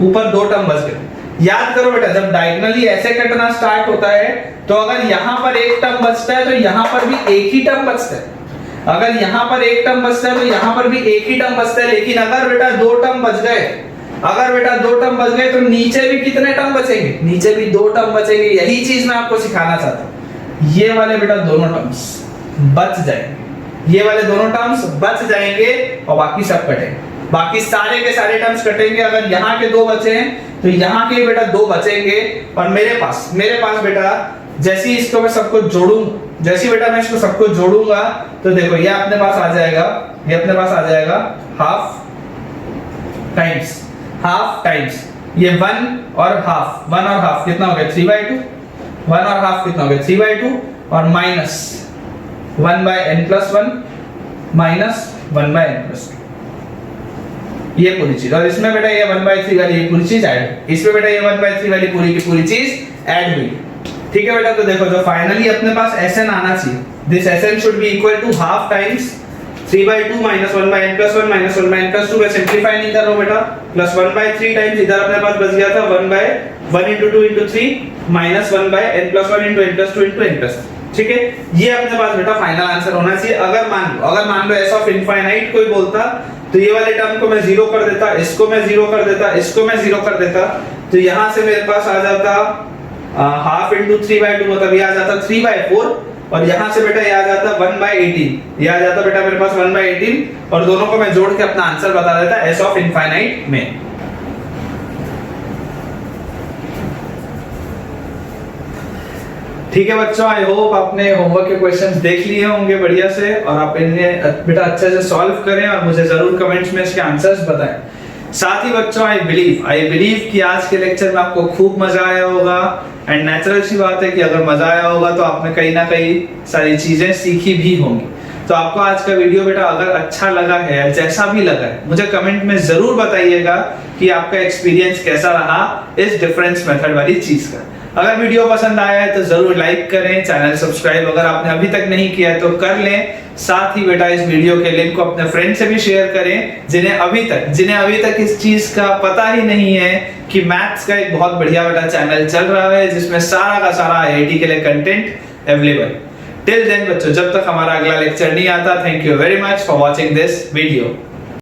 ऊपर 2 टर्म बच गए। याद करो बेटा, जब डायगोनली ऐसे कटना स्टार्ट होता है तो अगर यहां पर एक टर्म बचता है तो यहां पर भी एक ही टर्म बचता है। अगर यहां पर एक टर्म बचता है तो यहां पर भी एक ही टर्म बचता है। लेकिन अगर बेटा दो टर्म बच गए, अगर बेटा दो टर्म बच गए तो नीचे भी कितने टर्म बचेंगे? नीचे भी दो टर्म बचेंगे। यही चीज मैं आपको सिखाना चाहता हूं। ये वाले बेटा दोनों टर्म्स बच जाएंगे, ये वाले दोनों टर्म्स बच जाएंगे और बाकी सब कटेंगे। बाकी सारे के सारे टर्म्स कटेंगे। अगर यहाँ के दो बचे हैं तो यहाँ के बेटा दो बचेंगे। और मेरे पास बेटा जैसे ही इसको मैं सबको जोड़ूं, जैसे बेटा मैं इसको सबको जोड़ूंगा तो देखो ये अपने पास आ जाएगा, ये अपने पास आ जाएगा हाफ टाइम्स ये 1 और हाफ कितना हो गया? 3/2। 1 और हाफ कितना हो गया? 3/2 और माइनस 1/n+1 माइनस 1/n+2 ये पूरी चीज। और इसमें बेटा ये 1/3 वाली ये पूरी चीज ऐड, इसमें बेटा ये 1/3 वाली पूरी की पूरी चीज ऐड हुई। ठीक है बेटा, तो देखो जो फाइनली अपने पास Sn आना चाहिए, this Sn should be equal to half times 3/2 minus 1/n+1 minus 1/n+2 में सिंपलीफाई नहीं कर रहा हूं बेटा, प्लस 1/3 टाइम्स इधर अपने पास बच गया था 1/1 * 2 * 3 माइनस 1/n+1 * n+2 * n+3। ठीक है, ये अपने पास बेटा फाइनल आंसर होना चाहिए। अगर मान लो s ऑफ इनफाइनाइट कोई बोलता तो ये वाले टर्म को मैं 0 कर देता, इसको मैं 0 कर देता, इसको मैं 0 कर देता, तो यहां से मेरे पास आ जाता हाफ * 3/2 मतलब ये आ जाता 3/4 और यहां से बेटा ये आ जाता 1/18, ये आ जाता बेटा मेरे पास 1/18 और दोनों को मैं जोड़ के अपना आंसर बता देता s ऑफ इनफाइनाइट में। ठीक है बच्चों, आई होप आपने होमवर्क के क्वेश्चंस देख लिए होंगे बढ़िया से और आप इन्हें बेटा अच्छे से सॉल्व करें और मुझे जरूर कमेंट्स में इसके आंसर्स बताएं। साथ ही बच्चों आई बिलीव कि आज के लेक्चर में आपको खूब मजा आया होगा एंड नेचुरल सी बात है कि अगर मजा आया होगा तो आपने कहीं ना कहीं सारी चीजें सीखी भी होंगी। तो आपको आज का वीडियो बेटा अगर अच्छा लगा है या जैसा भी लगा है मुझे कमेंट में जरूर बताइएगा कि आपका एक्सपीरियंस कैसा रहा इस डिफरेंस मेथड वाली चीज का। अगर वीडियो पसंद आया है तो जरूर लाइक करें, चैनल सब्सक्राइब अगर आपने अभी तक नहीं किया है तो कर लें। साथ ही बेटा इस वीडियो के लिंक को अपने फ्रेंड से भी शेयर करें जिन्हें अभी तक इस चीज का पता ही नहीं है कि मैथ्स का एक बहुत बढ़िया बेटा चैनल चल रहा है जिसमें सारा का सारा IIT के लिए कंटेंट अवेलेबल। टिल देन बच्चों, जब तक हमारा अगला लेक्चर नहीं आता, thank you very much for watching this video.